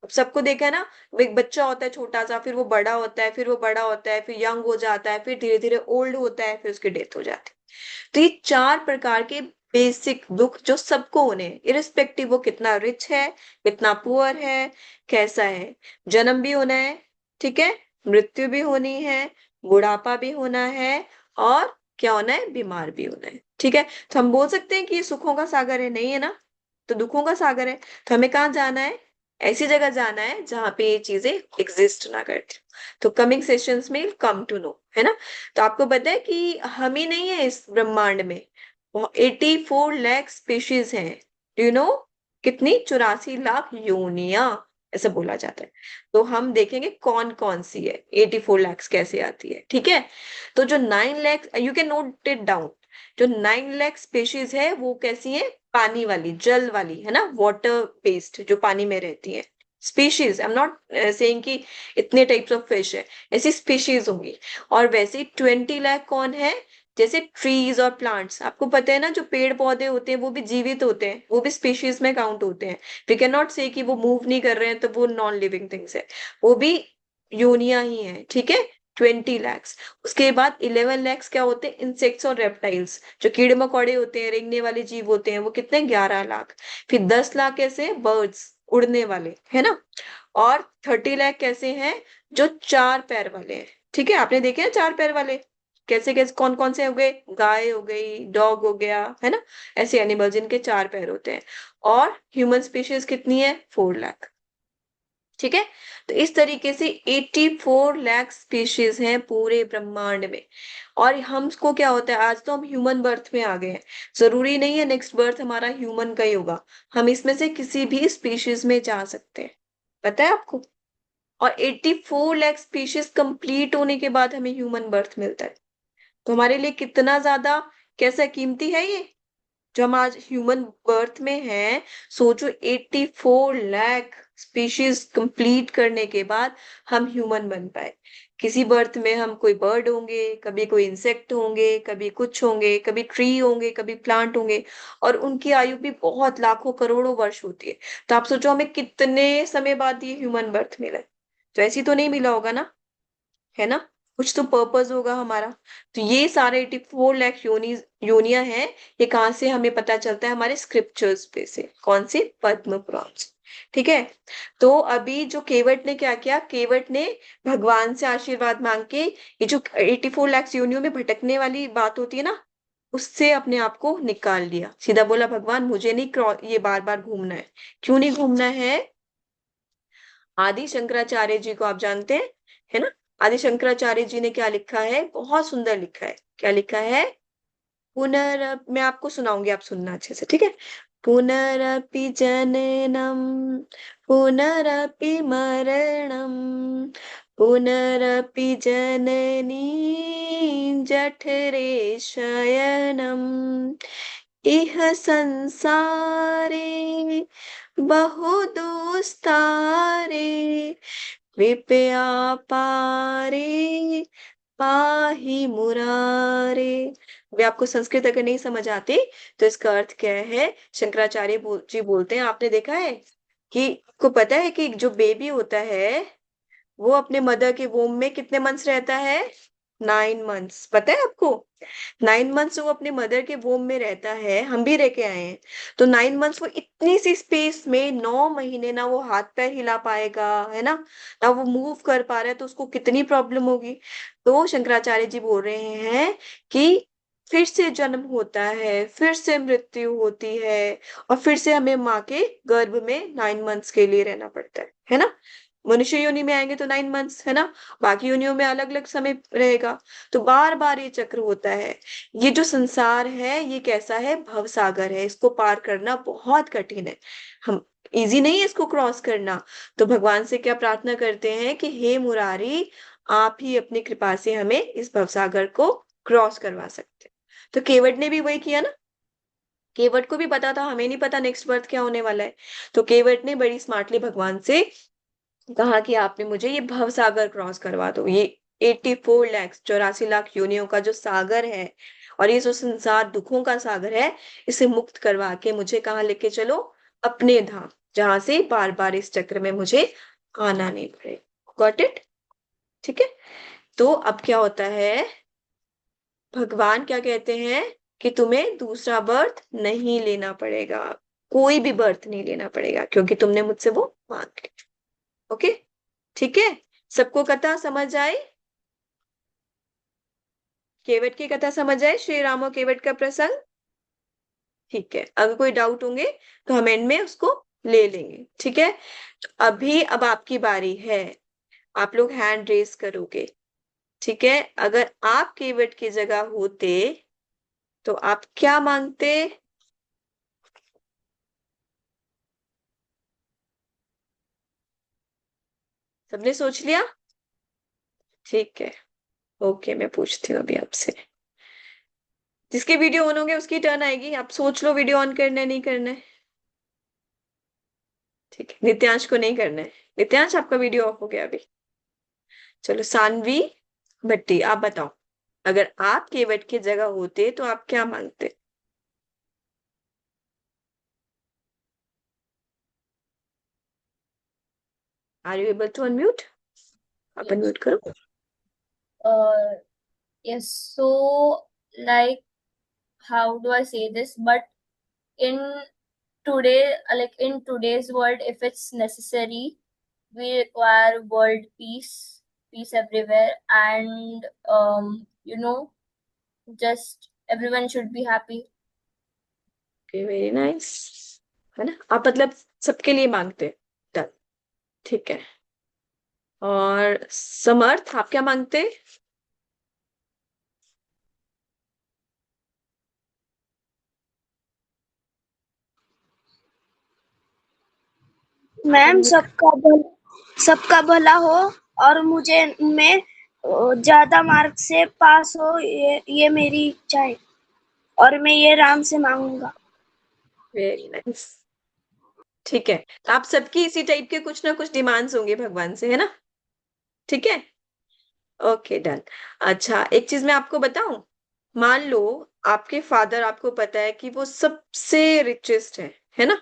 अब सबको देखा है ना, एक बच्चा होता है छोटा सा, फिर वो बड़ा होता है, फिर वो बड़ा होता है, फिर यंग हो जाता है, फिर धीरे धीरे ओल्ड होता है, फिर उसकी डेथ हो जाती है। तो ये 4 प्रकार के बेसिक दुख जो सबको होने हैं, इरिस्पेक्टिव वो कितना रिच है, कितना पुअर है, कैसा है। जन्म भी होना है, ठीक है, मृत्यु भी होनी है, बुढ़ापा भी होना है, और क्या होना है, बीमार भी होना है, ठीक है। तो हम बोल सकते हैं कि ये सुखों का सागर है, नहीं है ना, तो दुखों का सागर है। तो हमें कहाँ जाना है, ऐसी जगह जाना है जहां पे ये चीजें एग्जिस्ट ना करती। तो कमिंग सेशंस में कम टू नो, है ना। तो आपको पता है कि हम ही नहीं है इस ब्रह्मांड में, 84 लाख स्पीशीज हैं, डू यू नो, कितनी, 84 लाख योनियां, ऐसा बोला जाता है। तो हम देखेंगे कौन कौन सी है, 84 लाख कैसे आती है, ठीक है। तो जो 9 lakh, you can note it down, जो 9 लाख स्पीशीज है वो कैसी है, पानी वाली, जल वाली, है ना, वाटर बेस्ड, जो पानी में रहती है। Species, I am not saying कि इतने टाइप्स ऑफ फिश है, ऐसी स्पीशीज होंगी। और वैसे 20 लाख कौन है, जैसे ट्रीज और प्लांट्स, आपको पता है ना, जो पेड़ पौधे होते हैं वो भी जीवित होते हैं, वो भी स्पीशीज में काउंट होते हैं। वी कैन नॉट से कि वो मूव नहीं कर रहे हैं तो वो नॉन लिविंग थिंग्स है, वो भी योनिया ही है, ठीक है। 20 लाख। उसके बाद 11 लाख क्या होते हैं, इंसेक्ट्स और रेप्टाइल्स, जो कीड़े मकोड़े होते हैं, रेंगने वाले जीव होते हैं, वो कितने, 11 लाख। फिर 10 लाख ऐसे बर्ड्स, उड़ने वाले, है ना। और 30 लाख कैसे हैं, जो 4 पैर वाले हैं। ठीक है, आपने देखे हैं 4 पैर वाले कैसे कैसे, कौन कौन से हो गए, गाय हो गई, डॉग हो गया, है ना, ऐसे एनिमल जिनके 4 पैर होते हैं। और ह्यूमन स्पीशीज कितनी है, 4 लाख। ठीक है, तो इस तरीके से 84 लाख स्पीशीज हैं पूरे ब्रह्मांड में। और हमको क्या होता है, आज तो हम ह्यूमन बर्थ में आ गए हैं, जरूरी नहीं है नेक्स्ट बर्थ हमारा ह्यूमन का ही होगा, हम इसमें से किसी भी स्पीशीज में जा सकते हैं, पता है आपको। और 84 लाख स्पीशीज कंप्लीट होने के बाद हमें ह्यूमन बर्थ मिलता है। तो हमारे लिए कितना ज्यादा, कैसा कीमती है ये, जो हम आज ह्यूमन बर्थ में हैं। सोचो 84 लाख स्पीशीज कंप्लीट करने के बाद हम ह्यूमन बन पाए। किसी बर्थ में हम कोई बर्ड होंगे, कभी कोई इंसेक्ट होंगे, कभी कुछ होंगे, कभी ट्री होंगे, कभी प्लांट होंगे। और उनकी आयु भी बहुत लाखों करोड़ों वर्ष होती है। तो आप सोचो हमें कितने समय बाद ये ह्यूमन बर्थ मिला है। तो ऐसी तो नहीं मिला होगा ना, है ना, कुछ तो पर्पस होगा हमारा। तो ये सारे 84 लाख योनियां हैं। ये कहाँ से हमें पता चलता है, हमारे स्क्रिप्चर्स पे से, कौन से, पद्म पुराण से। ठीक है, तो अभी जो केवट ने क्या किया, केवट ने भगवान से आशीर्वाद मांग के, ये जो 84 लाख योनियों में भटकने वाली बात होती है ना, उससे अपने आप को निकाल लिया। सीधा बोला, भगवान मुझे नहीं ये बार बार घूमना है। क्यों नहीं घूमना है, आदि शंकराचार्य जी को आप जानते हैं, है ना। आदि शंकराचार्य जी ने क्या लिखा है, बहुत सुंदर लिखा है, क्या लिखा है, मैं आपको सुनाऊंगी, आप सुनना अच्छे से, ठीक है। पुनरपि जननम, पुनरपि मरणम, पुनरपि जननी जठरे शयनम, इह संसारे बहु दुस्तारे, विपयापारे पाहि मुरारे। वे आपको संस्कृत अगर नहीं समझ आती तो इसका अर्थ क्या है, शंकराचार्य जी बोलते हैं, आपने देखा है कि, आपको पता है कि जो बेबी होता है वो अपने मदर के वोम में कितने मंथ्स रहता है, 9 मंथ्स, पता है आपको। 9 मंथ्स वो अपने मदर के वोम में रहता है, हम भी रह के आए हैं। तो 9 मंथ्स वो इतनी सी स्पेस में, 9 महीने ना वो हाथ पैर हिला पाएगा, है ना, ना वो मूव कर पा रहा है, तो उसको कितनी प्रॉब्लम होगी। तो शंकराचार्य जी बोल रहे हैं कि फिर से जन्म होता है, फिर से मृत्यु होती है, और फिर से हमें माँ के गर्भ में 9 मंथ्स के लिए रहना पड़ता है ना। मनुष्य योनि में आएंगे तो 9 मंथ्स, है ना, बाकी योनियों में अलग अलग समय रहेगा। तो बार बार ये चक्र होता है। ये जो संसार है ये कैसा है, भवसागर है, इसको पार करना बहुत कठिन है, हम इजी नहीं है इसको क्रॉस करना। तो भगवान से क्या प्रार्थना करते हैं कि हे मुरारी, आप ही अपनी कृपा से हमें इस भवसागर को क्रॉस करवा सकते हैं। तो केवट ने भी वही किया ना, केवट को भी पता था हमें नहीं पता नेक्स्ट बर्थ क्या होने वाला है। तो केवट ने बड़ी स्मार्टली भगवान से कहा कि आपने मुझे ये भव सागर क्रॉस करवा दो, ये 84 लाख 84 लाख योनियों का जो सागर है, और ये जो संसार दुखों का सागर है, इसे मुक्त करवा के मुझे कहाँ लेके चलो, अपने धाम, जहां से बार बार इस चक्र में मुझे आना नहीं पड़े। गॉट इट, ठीक है। तो अब क्या होता है, भगवान क्या कहते हैं कि तुम्हें दूसरा बर्थ नहीं लेना पड़ेगा, कोई भी बर्थ नहीं लेना पड़ेगा, क्योंकि तुमने मुझसे वो मांग लिया। ओके, ठीक है, सबको कथा समझ आई, केवट की कथा समझ आए, श्री राम और केवट का प्रसंग। ठीक है, अगर कोई डाउट होंगे तो हम एंड में उसको ले लेंगे, ठीक है। तो अभी अब आपकी बारी है, आप लोग हैंड रेस करोगे, ठीक है। अगर आप केवट की जगह होते तो आप क्या मांगते, सबने सोच लिया, ठीक है। ओके, मैं पूछती हूँ अभी आपसे, जिसके वीडियो ऑन होंगे उसकी टर्न आएगी, आप सोच लो वीडियो ऑन करना है नहीं करना है। ठीक है, नित्यांश को नहीं करना है, नित्यांश आपका वीडियो ऑफ हो गया अभी। चलो, सानवी भट्टी आप बताओ, अगर आप केवट की जगह होते तो आप क्या मांगते। Are you able to unmute, आप अनम्यूट करो। Uh, yes. So, like, how do I say this? But in today, like in today's world, if it's necessary, we require world peace, peace everywhere, and just everyone should be happy. Okay, very nice. है ना, आप मतलब सबके लिए मांगते हैं। Done, ठीक है। और समर्थ, आप क्या मांगते? आप मैम unmute सबका भला हो और मुझे मैं ज्यादा मार्क से पास हो, ये मेरी इच्छा है और मैं ये राम से मांगूंगा। Very nice. ठीक है, तो आप सबकी इसी टाइप के कुछ ना कुछ डिमांड्स होंगे भगवान से, है ना? ठीक है, ओके डन। अच्छा, एक चीज मैं आपको बताऊं। मान लो आपके फादर, आपको पता है कि वो सबसे रिचेस्ट है ना?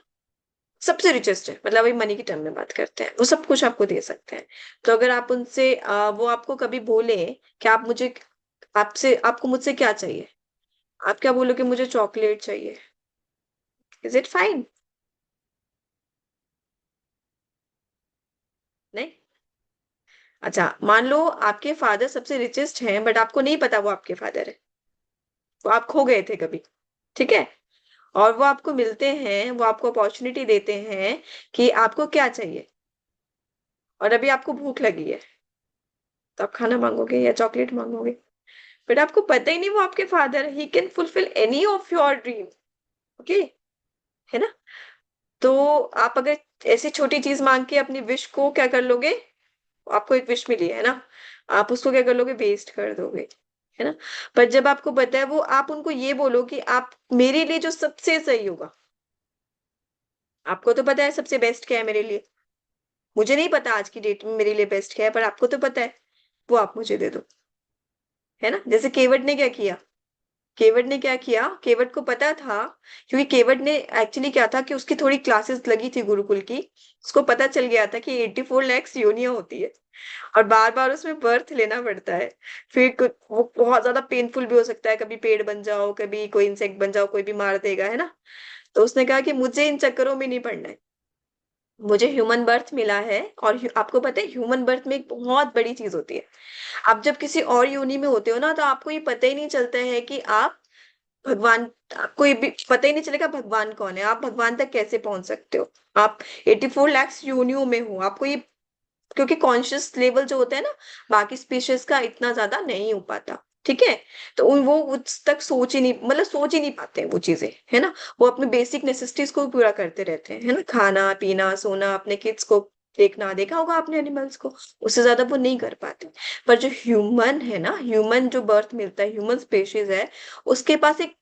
सबसे रिचेस्ट है, मतलब वही मनी की टर्म में बात करते हैं, वो सब कुछ आपको दे सकते हैं। तो अगर आप उनसे वो आपको कभी बोले कि आपसे आपको मुझसे क्या चाहिए, आप क्या बोलोगे? मुझे चॉकलेट चाहिए। Is it fine? नहीं? अच्छा, मान लो आपके फादर सबसे रिचेस्ट हैं, बट आपको नहीं पता वो आपके फादर है, वो आप खो गए थे कभी। ठीक है, और वो आपको मिलते हैं, वो आपको अपॉर्चुनिटी देते हैं कि आपको क्या चाहिए, और अभी आपको भूख लगी है, तो आप खाना मांगोगे या चॉकलेट मांगोगे? बट आपको पता ही नहीं वो आपके फादर है, he can fulfil any of your dream. Okay, है ना? तो आप अगर ऐसी छोटी चीज मांग के अपनी विश को क्या कर लोगे? आपको एक विश मिली है ना, आप उसको क्या कर लोगे? वेस्ट कर दोगे, है ना? पर जब आपको पता है वो, आप उनको ये बोलो कि आप मेरे लिए जो सबसे सही होगा, आपको तो पता है सबसे बेस्ट क्या है मेरे लिए। मुझे नहीं पता आज की डेट में मेरे लिए बेस्ट क्या है, पर आपको तो पता है, वो आप मुझे दे दो। है ना? जैसे केवट ने क्या किया, केवट ने क्या किया, केवट को पता था, क्योंकि केवट ने एक्चुअली क्या था कि उसकी थोड़ी क्लासेस लगी थी गुरुकुल की, उसको पता चल गया था कि 84 लाख योनियां होती है, और बार बार उसमें बर्थ लेना पड़ता है। फिर वो बहुत ज्यादा पेनफुल भी हो सकता है, कभी पेड़ बन जाओ, कभी कोई इंसेक्ट बन जाओ, कोई भी मार देगा, है ना? तो उसने कहा कि मुझे इन चक्करों में नहीं पड़ना है, मुझे ह्यूमन बर्थ मिला है। और आपको पता है ह्यूमन बर्थ में एक बहुत बड़ी चीज होती है, आप जब किसी और योनि में होते हो ना, तो आपको ये पता ही नहीं चलता है कि आप भगवान, आपको ये भी पता ही नहीं चलेगा भगवान कौन है, आप भगवान तक कैसे पहुंच सकते हो। आप 84 लाख योनियों में हो, आपको ये, क्योंकि कॉन्शियस लेवल जो होता है ना, बाकी स्पीशीज का इतना ज्यादा नहीं हो पाता। ठीक है, तो वो उस तक सोच ही नहीं, मतलब सोच ही नहीं पाते हैं वो चीजें, है ना? वो अपने बेसिक नेसेसिटीज को पूरा करते रहते हैं, है ना? खाना पीना सोना, अपने किड्स को देखना, देखा होगा आपने एनिमल्स को, उससे ज्यादा वो नहीं कर पाते। पर जो ह्यूमन है ना, ह्यूमन जो बर्थ मिलता है, ह्यूमन स्पेशीज है, उसके पास एक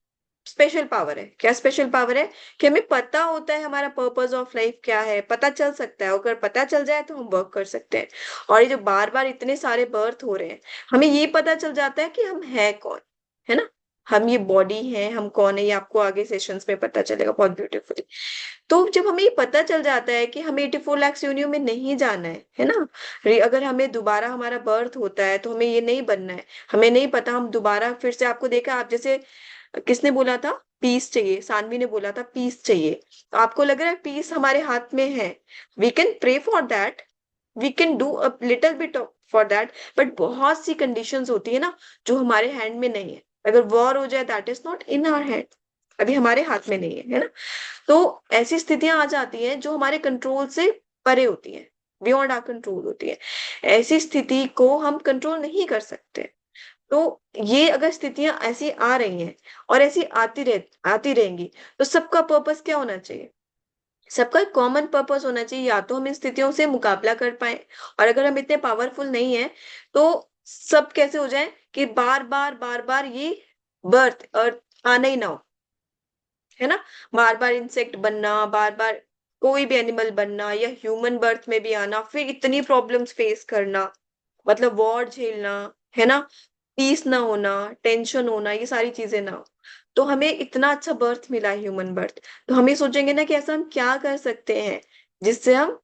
स्पेशल पावर है। क्या स्पेशल पावर है? कि हमें पता होता है हमारा पर्पस ऑफ लाइफ क्या है, पता चल सकता है, अगर पता चल जाए तो हम वर्क कर सकते हैं। और ये जो बार बार इतने सारे बर्थ हो रहे हैं, हमें ये पता चल जाता है कि हम है कौन, है ना? हम ये बॉडी है, हम कौन है, ये आपको आगे सेशंस में पता चलेगा बहुत ब्यूटीफुली। तो जब हमें ये पता चल जाता है कि हमें 84 लाख योनियों में नहीं जाना है ना? अगर हमें दोबारा हमारा बर्थ होता है तो हमें ये नहीं बनना है, हमें नहीं पता हम दोबारा फिर से, आपको देखा आप जैसे, किसने बोला था पीस चाहिए? सानवी ने बोला था पीस चाहिए। तो आपको लग रहा है पीस हमारे हाथ में है? We can pray for that, we can do a little bit for that, but बहुत सी कंडीशंस होती है ना जो हमारे हैंड में नहीं है। अगर वॉर हो जाए, that is not in our hand, अभी हमारे हाथ में नहीं है ना? तो ऐसी स्थितियां आ जाती हैं जो हमारे कंट्रोल से परे होती हैं, बियॉन्ड आवर कंट्रोल होती है। ऐसी स्थिति को हम कंट्रोल नहीं कर सकते। तो ये अगर स्थितियां ऐसी आ रही हैं और ऐसी आती रहेंगी, तो सबका पर्पस क्या होना चाहिए? सबका एक कॉमन पर्पस होना चाहिए, या तो हम इन स्थितियों से मुकाबला कर पाए, और अगर हम इतने पावरफुल नहीं है, तो सब कैसे हो जाए कि बार बार ये बर्थ अर्थ आना ही ना हो, है ना? बार बार इंसेक्ट बनना, बार बार कोई भी एनिमल बनना, या ह्यूमन बर्थ में भी आना, फिर इतनी प्रॉब्लम्स फेस करना, मतलब वॉर झेलना, है ना? पीस ना होना, टेंशन होना, ये सारी चीजें ना हो। तो हमें इतना अच्छा बर्थ मिला है, ह्यूमन बर्थ, तो हम ये सोचेंगे ना कि ऐसा हम क्या कर सकते हैं जिससे हम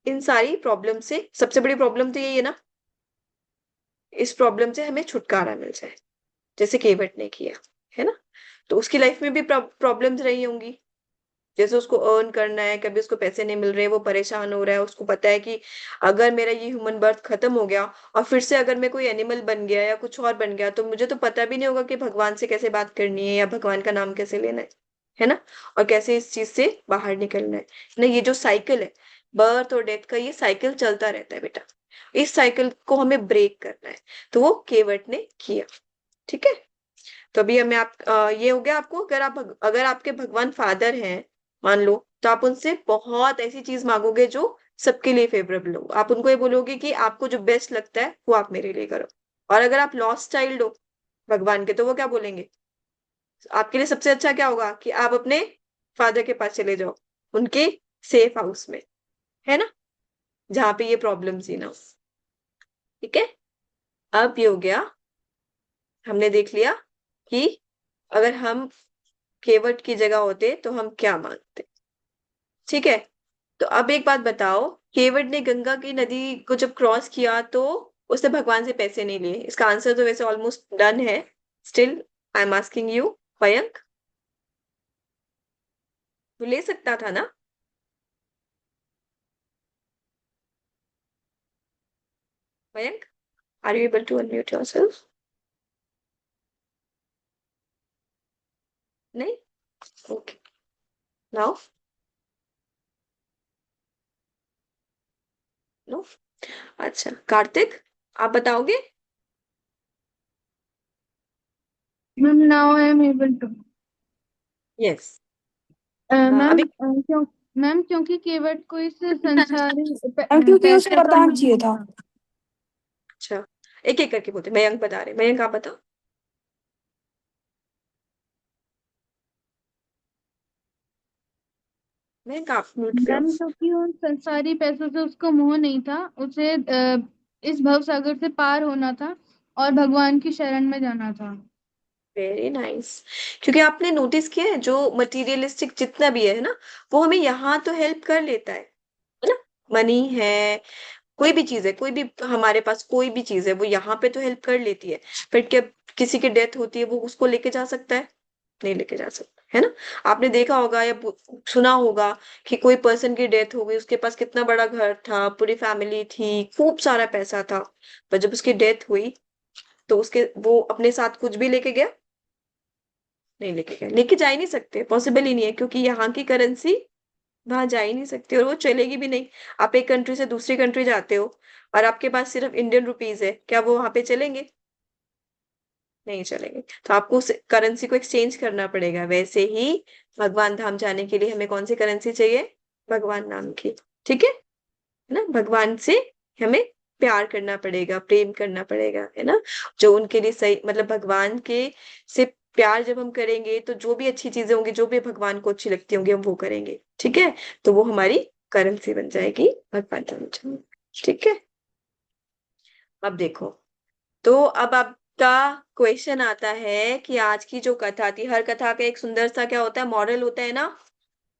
इन सारी प्रॉब्लम से, सबसे बड़ी प्रॉब्लम तो यही है ना, इस प्रॉब्लम से हमें छुटकारा मिल जाए, जैसे केवट ने किया, है ना? तो उसकी लाइफ में भी प्रॉब्लम्स रही होंगी, जैसे उसको अर्न करना है, कभी उसको पैसे नहीं मिल रहे, वो परेशान हो रहा है, उसको पता है कि अगर मेरा ये ह्यूमन बर्थ खत्म हो गया और फिर से अगर मैं कोई एनिमल बन गया या कुछ और बन गया, तो मुझे तो पता भी नहीं होगा कि भगवान से कैसे बात करनी है या भगवान का नाम कैसे लेना है ना, और कैसे इस चीज से बाहर निकलना है ना। ये जो साइकिल है बर्थ और डेथ का, ये साइकिल चलता रहता है बेटा, इस साइकिल को हमें ब्रेक करना है। तो वो केवट ने किया। ठीक है, तो अभी हमें ये हो गया आपको, अगर आपके भगवान फादर हैं मान लो, तो आप उनसे बहुत ऐसी चीज मांगोगे जो सबके लिए फेवरेबल हो। आप उनको ये बोलोगे कि आपको जो बेस्ट लगता है वो आप मेरे लिए करो। और अगर आप लॉस्ट चाइल्ड हो भगवान के, तो वो क्या बोलेंगे, आपके लिए सबसे अच्छा क्या होगा कि आप अपने फादर के पास चले जाओ, उनके सेफ हाउस में, है ना, जहाँ पे ये प्रॉब्लम्स ही ना हो। ठीक है, अब ये हो गया, हमने देख लिया कि अगर हम केवट की जगह होते तो हम क्या मांगते। ठीक है, तो अब एक बात बताओ, केवट ने गंगा की नदी को जब क्रॉस किया तो उसने भगवान से पैसे नहीं लिए। इसका आंसर तो वैसे ऑलमोस्ट डन है, still I am asking you Mayank, तो ले सकता था ना। Mayank, are you able to unmute yourself? नहीं, ओके, नाउ, नो, अच्छा कार्तिक, आप बताओगे? Ma'am now I am able to. Yes. Ma'am अभी क्यों मैम क्योंकि केवट को इस संसारी क्योंकि उसे पैसे का वरदान मोह चाहिए था। था। अच्छा, एक एक करके बोलते, मयंक बता रहे, मयंक आप बताओ। मयंक आप म्यूट पे हो। मैम क्योंकि उन संसारी पैसों से उसको मोह नहीं था, उसे इस भव सागर से पार होना था और भगवान की शरण में जाना था। Very nice. क्योंकि आपने नोटिस किया है जो मटेरियलिस्टिक जितना भी है ना, वो हमें यहाँ तो हेल्प कर लेता है ना। मनी है, कोई भी चीज है, कोई भी हमारे पास कोई भी चीज है वो यहाँ पे तो हेल्प कर लेती है। फिर क्या किसी की डेथ होती है वो उसको लेके जा सकता है? नहीं लेके जा सकता, है ना। आपने देखा होगा या सुना होगा कि कोई पर्सन की डेथ हो गई, उसके पास कितना बड़ा घर था, पूरी फैमिली थी, खूब सारा पैसा था, पर जब उसकी डेथ हुई तो उसके वो अपने साथ कुछ भी लेके गया? नहीं लेके गया, लेके जा ही नहीं सकते, पॉसिबल ही नहीं है, क्योंकि यहाँ की करेंसी वहां जा ही नहीं सकती और वो चलेगी भी नहीं। आप एक कंट्री से दूसरी कंट्री जाते हो और आपके पास सिर्फ इंडियन रुपीज है, क्या वो वहां पे चलेंगे? नहीं चलेंगे। तो आपको उस करेंसी को एक्सचेंज करना पड़ेगा। वैसे ही भगवान धाम जाने के लिए हमें कौन सी करेंसी चाहिए? भगवान नाम की। ठीक है ना, भगवान से हमें प्यार करना पड़ेगा, प्रेम करना पड़ेगा, है ना। जो उनके लिए सही, मतलब भगवान के से प्यार जब हम करेंगे तो जो भी अच्छी चीजें होंगी, जो भी भगवान को अच्छी लगती होंगी, हम वो करेंगे। ठीक है, तो वो हमारी करेंसी बन जाएगी भगवान धाम। ठीक है, अब देखो, तो अब आपका क्वेश्चन आता है कि आज की जो कथा थी, हर कथा का एक सुंदर सा क्या होता है, मॉरल होता है ना।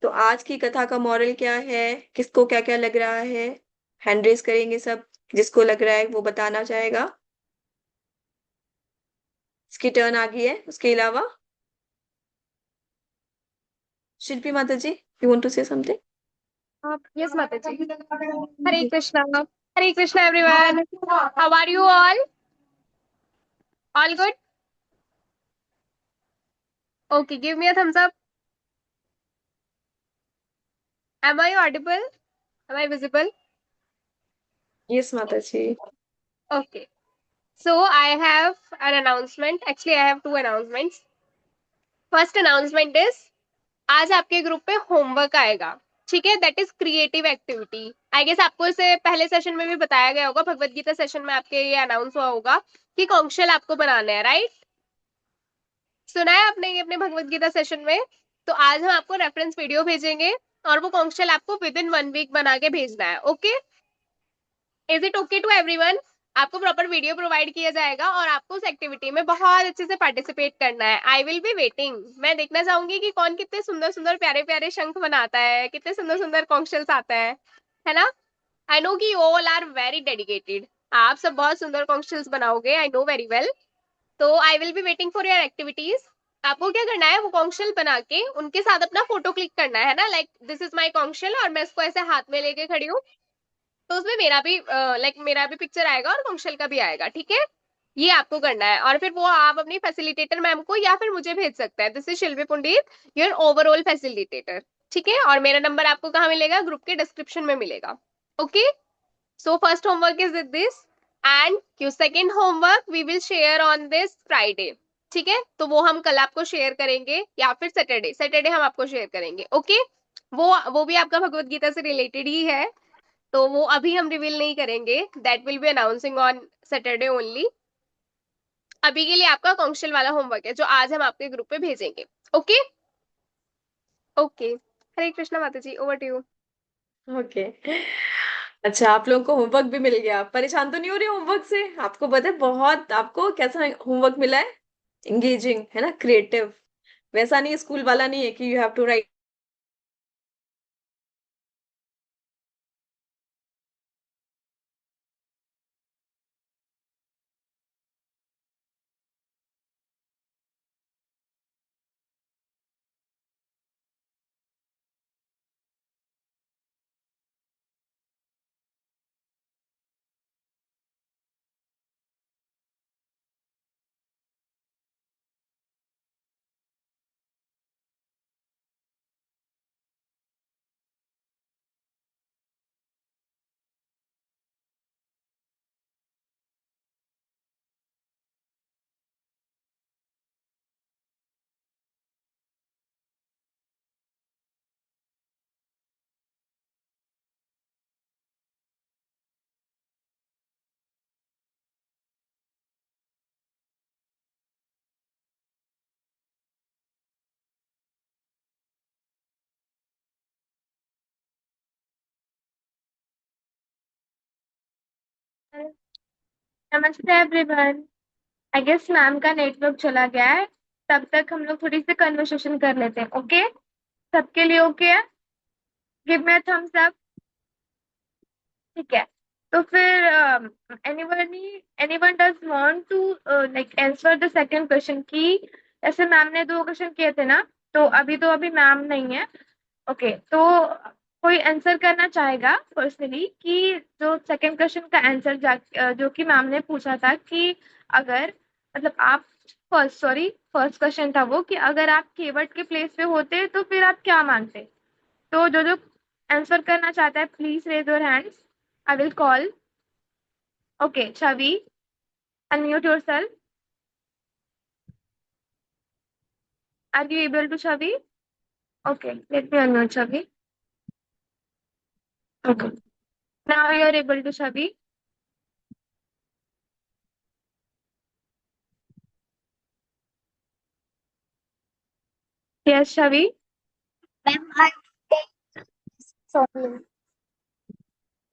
तो आज की कथा का मॉरल क्या है, किसको क्या क्या लग रहा है? हैंड रेस करेंगे सब, जिसको लग रहा है वो बताना चाहेगा। इसकी टर्न आ गई है, उसके अलावा शिल्पी माता ji, you want to say something? Yes, Mataji. Hare Krishna. Hare Krishna, everyone. How are you all? All good? Okay, give me a thumbs up. Am I audible? Am I visible? Yes माता जी। Okay. So I have an announcement. Actually, I have two announcements. First announcement is आज आपके group पे homework आएगा। ठीक है, that is creative activity. I guess आपको इसे पहले सेशन में भी बताया गया होगा, भगवत गीता सेशन में आपके ये अनाउंस हुआ होगा कि कॉन्क्शल आपको बनाना है, राइट? सुना है आपने ये अपने भगवत गीता सेशन में? तो आज हम आपको रेफरेंस वीडियो भेजेंगे और वो कॉन्क्शल आपको विद इन 1 वीक बना के भेजना है। Okay, is it okay to everyone? आपको प्रॉपर वीडियो प्रोवाइड किया जाएगा और आपको उस एक्टिविटी में बहुत अच्छे से पार्टिसिपेट करना है। आई विल बी वेटिंग। मैं देखना चाहूंगी कि कौन कितने सुंदर सुंदर प्यारे प्यारे शंख बनाता है, कितने सुंदर सुंदर कॉन्क्शल्स आता है ना। आई नो कि ऑल आर वेरी डेडिकेटेड। आप सब बहुत सुंदर कॉन्क्शल्स बनाओगे, आई नो वेरी वेल। तो I will be waiting for your activities. आपको क्या करना है, वो कॉन्क्शल बना के उनके साथ अपना फोटो क्लिक करना है ना, लाइक दिस इज माई कॉन्क्शल, और मैं इसको ऐसे हाथ में लेके खड़ी हूँ, तो उसमें मेरा भी मेरा भी पिक्चर आएगा और कॉन्क्शल का भी आएगा, ठीक है। ये आपको करना है, और फिर वो आप अपनी फैसिलिटेटर मैम को या फिर मुझे भेज सकते हैं। This is Shilpi Pandit, your overall facilitator, ठीक है। और मेरा नंबर आपको कहाँ मिलेगा, ग्रुप के डिस्क्रिप्शन में मिलेगा। Okay, so first homework is with this, and your second homework we will share on this Friday, ठीक है। तो वो हम कल आपको शेयर करेंगे, या फिर सैटरडे, सैटरडे हम आपको शेयर करेंगे। ओके, वो भी आपका भगवत गीता से रिलेटेड ही है, तो वो अभी हम रिवील नहीं करेंगे, that will be announcing on Saturday only. अभी के लिए आपका कौशल वाला होमवर्क है जो आज हम आपके ग्रुप पे भेजेंगे। ओके ओके, हरे कृष्णा माता जी, ओवर टू यू। ओके। अच्छा, आप लोगों को होमवर्क भी मिल गया, परेशान तो नहीं हो रही होमवर्क से? आपको पता है बहुत आपको कैसा होमवर्क मिला है, इंगेजिंग है ना, क्रिएटिव, वैसा नहीं स्कूल वाला नहीं है कि यू हैव टू राइट। नमस्ते एवरीवन। आई गेस मैम का नेटवर्क चला गया है, तब तक हम लोग थोड़ी सी कन्वर्सेशन कर लेते हैं। ओके, सबके लिए ओके है? Give me a thumbs up. ठीक है, तो फिर anyone does want to like answer the second question की, ऐसे मैम ने दो क्वेश्चन किए थे ना, तो अभी मैम नहीं है। ओके, तो कोई आंसर करना चाहेगा पर्सनली कि जो सेकंड क्वेश्चन का आंसर जो कि मैम ने पूछा था कि अगर मतलब आप फर्स्ट क्वेश्चन था वो कि अगर आप कीवर्ड के प्लेस पे होते तो फिर आप क्या मांगते। तो जो जो आंसर करना चाहता है please raise your hands, I will call. Okay, Chhavi, unmute yourself. Are you able to Chhavi? Okay, let me unmute Chhavi. Okay, now you are able to Chhavi. Yes Chhavi. Ma'am I sorry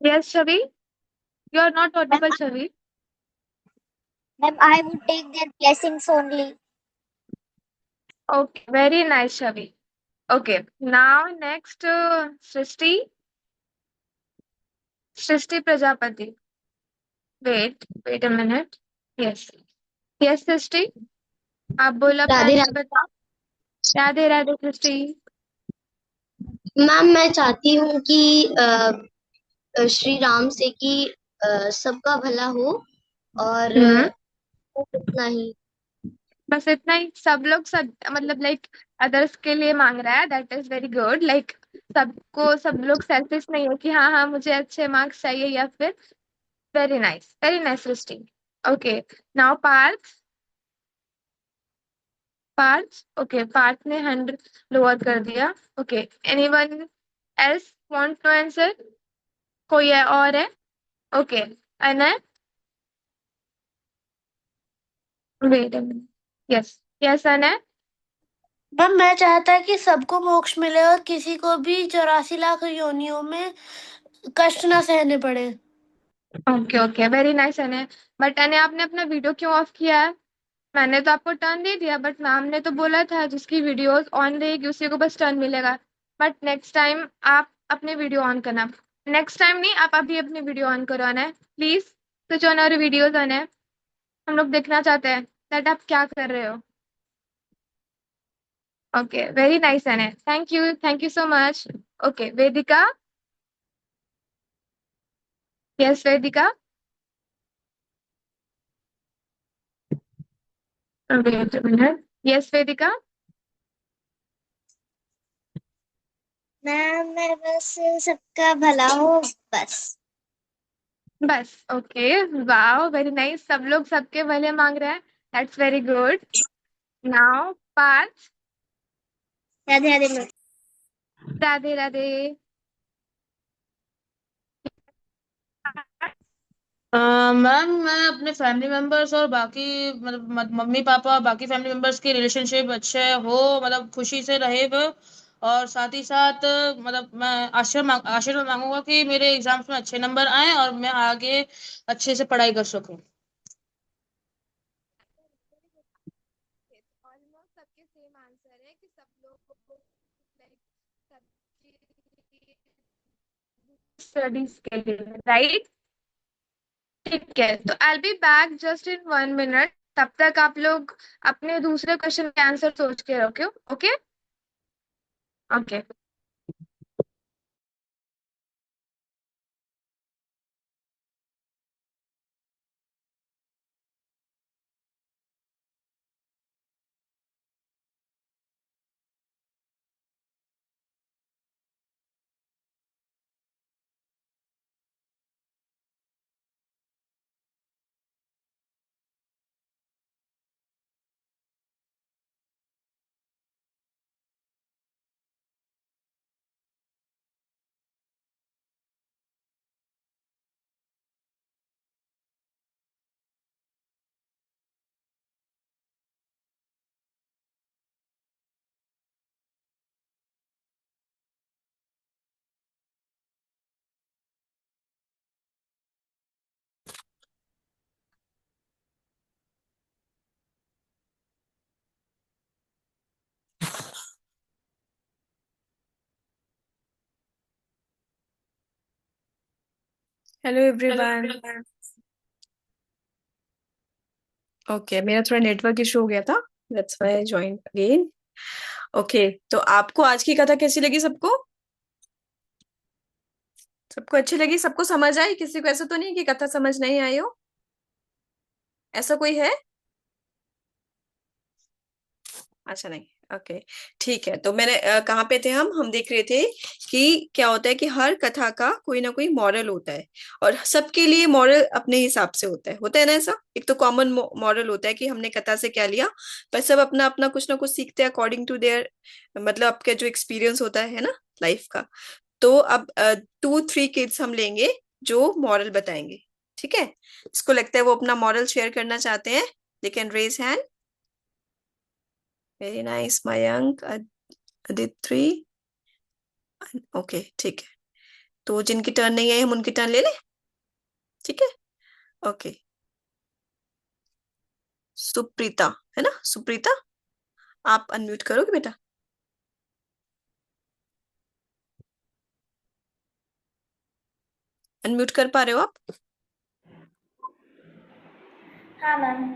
Yes, Shavi. You are not ma'am, audible, Shavi. Ma'am I would take their blessings only. Okay, very nice, Shavi. Okay, now next, Srishti. Srishti Prajapati. Wait a minute. Yes. Yes, Srishti. आप बोलो अपना Radhe answer Radhe. बताओ। राधे राधे सृष्टि। Ma'am मैं चाहती हूँ कि श्री राम से कि सबका भला हो, और हम्म, इतना ही। बस इतना ही? सब मतलब लाइक अदर्स के लिए मांग रहा है, that is very good. Like सब लोग सेल्फिश नहीं है कि हाँ हाँ मुझे अच्छे मार्क्स चाहिए या फिर। Very nice Srishti. Okay, now Parth. Parth, okay, Parth ने 100 लोअर कर दिया। Okay, anyone else want to answer? कोई है और है? Okay, Anay. Wait a minute. Yes, yes Anay. Ma'am मैं चाहता है कि सबको मोक्ष मिले और किसी को भी 84 लाख योनियों में कष्ट ना सहने पड़े। Okay okay, very nice Anay. But Anay आपने अपना वीडियो क्यों ऑफ किया है? मैंने तो आपको टर्न दे दिया, बट मैम ने तो बोला था जिसकी वीडियोस ऑन रहेगी उसी को बस टर्न मिलेगा। बट नेक्स्ट टाइम आप अपने वीडियो ऑन करना। नेक्स्ट टाइम नहीं, आप अभी अपनी वीडियो ऑन करो अनय, प्लीज स्विच ऑन और वीडियोज अनय। हम लोग देखना चाहते हैं दैट आप क्या कर रहे हो। Okay, very nice, Anne. Thank you so much. Okay, Vedika. Yes, Vedika. Wait a minute. Yes, Vedika. Ma'am मैं बस सबका भला हो बस। बस ओके, वाओ वेरी नाइस, सब लोग सबके भले मांग रहे हैं, that's very good. Now Parth. Radhe Radhe ma'am. Radhe Radhe. Ma'am मैं अपने फैमिली मेंबर्स और बाकी मतलब मम्मी पापा बाकी फैमिली मेंबर्स की रिलेशनशिप अच्छे हो, मतलब खुशी से रहे वो। और साथ ही साथ मतलब मैं आशीर्वाद मांगूंगा कि मेरे एग्जाम्स में अच्छे नंबर आए और मैं आगे अच्छे से पढ़ाई कर सकूं। ऑलमोस्ट सबके सेम आंसर है कि सब लोग लाइक स्टडीज के लिए, राइट? ठीक है, तो I be back just in 1 minute. तब तक आप लोग अपने दूसरे क्वेश्चन के आंसर सोच के रखो। Okay okay. Hello everyone. Okay, मेरा थोड़ा नेटवर्क इशू हो गया था, that's why I joined again. Okay, तो आपको आज की कथा कैसी लगी? सबको सबको अच्छी लगी? सबको समझ आई? किसी को ऐसा तो नहीं कि कथा समझ नहीं आई हो? ऐसा कोई है? अच्छा नहीं, ओके ठीक है। तो मैंने कहाँ पे थे हम देख रहे थे कि क्या होता है कि हर कथा का कोई ना कोई मॉरल होता है, और सबके लिए मॉरल अपने हिसाब से होता है ना ऐसा? एक तो कॉमन मॉरल होता है कि हमने कथा से क्या लिया, पर सब अपना अपना कुछ ना कुछ सीखते हैं अकॉर्डिंग टू देयर, मतलब आपका जो एक्सपीरियंस होता है ना लाइफ का। तो अब 2-3 किड्स हम लेंगे जो मॉरल बताएंगे, ठीक है? इसको लगता है वो अपना मॉरल शेयर करना चाहते हैं, they can raise hand. Very nice Mayank, Aditri. Okay ठीक है, तो जिनकी टर्न नहीं आई हम उनकी टर्न ले लें, ठीक है? ओके, सुप्रीता है ना? सुप्रीता, आप अनम्यूट करोगे बेटा? अनम्यूट कर पा रहे हो आप? हाँ ma'am.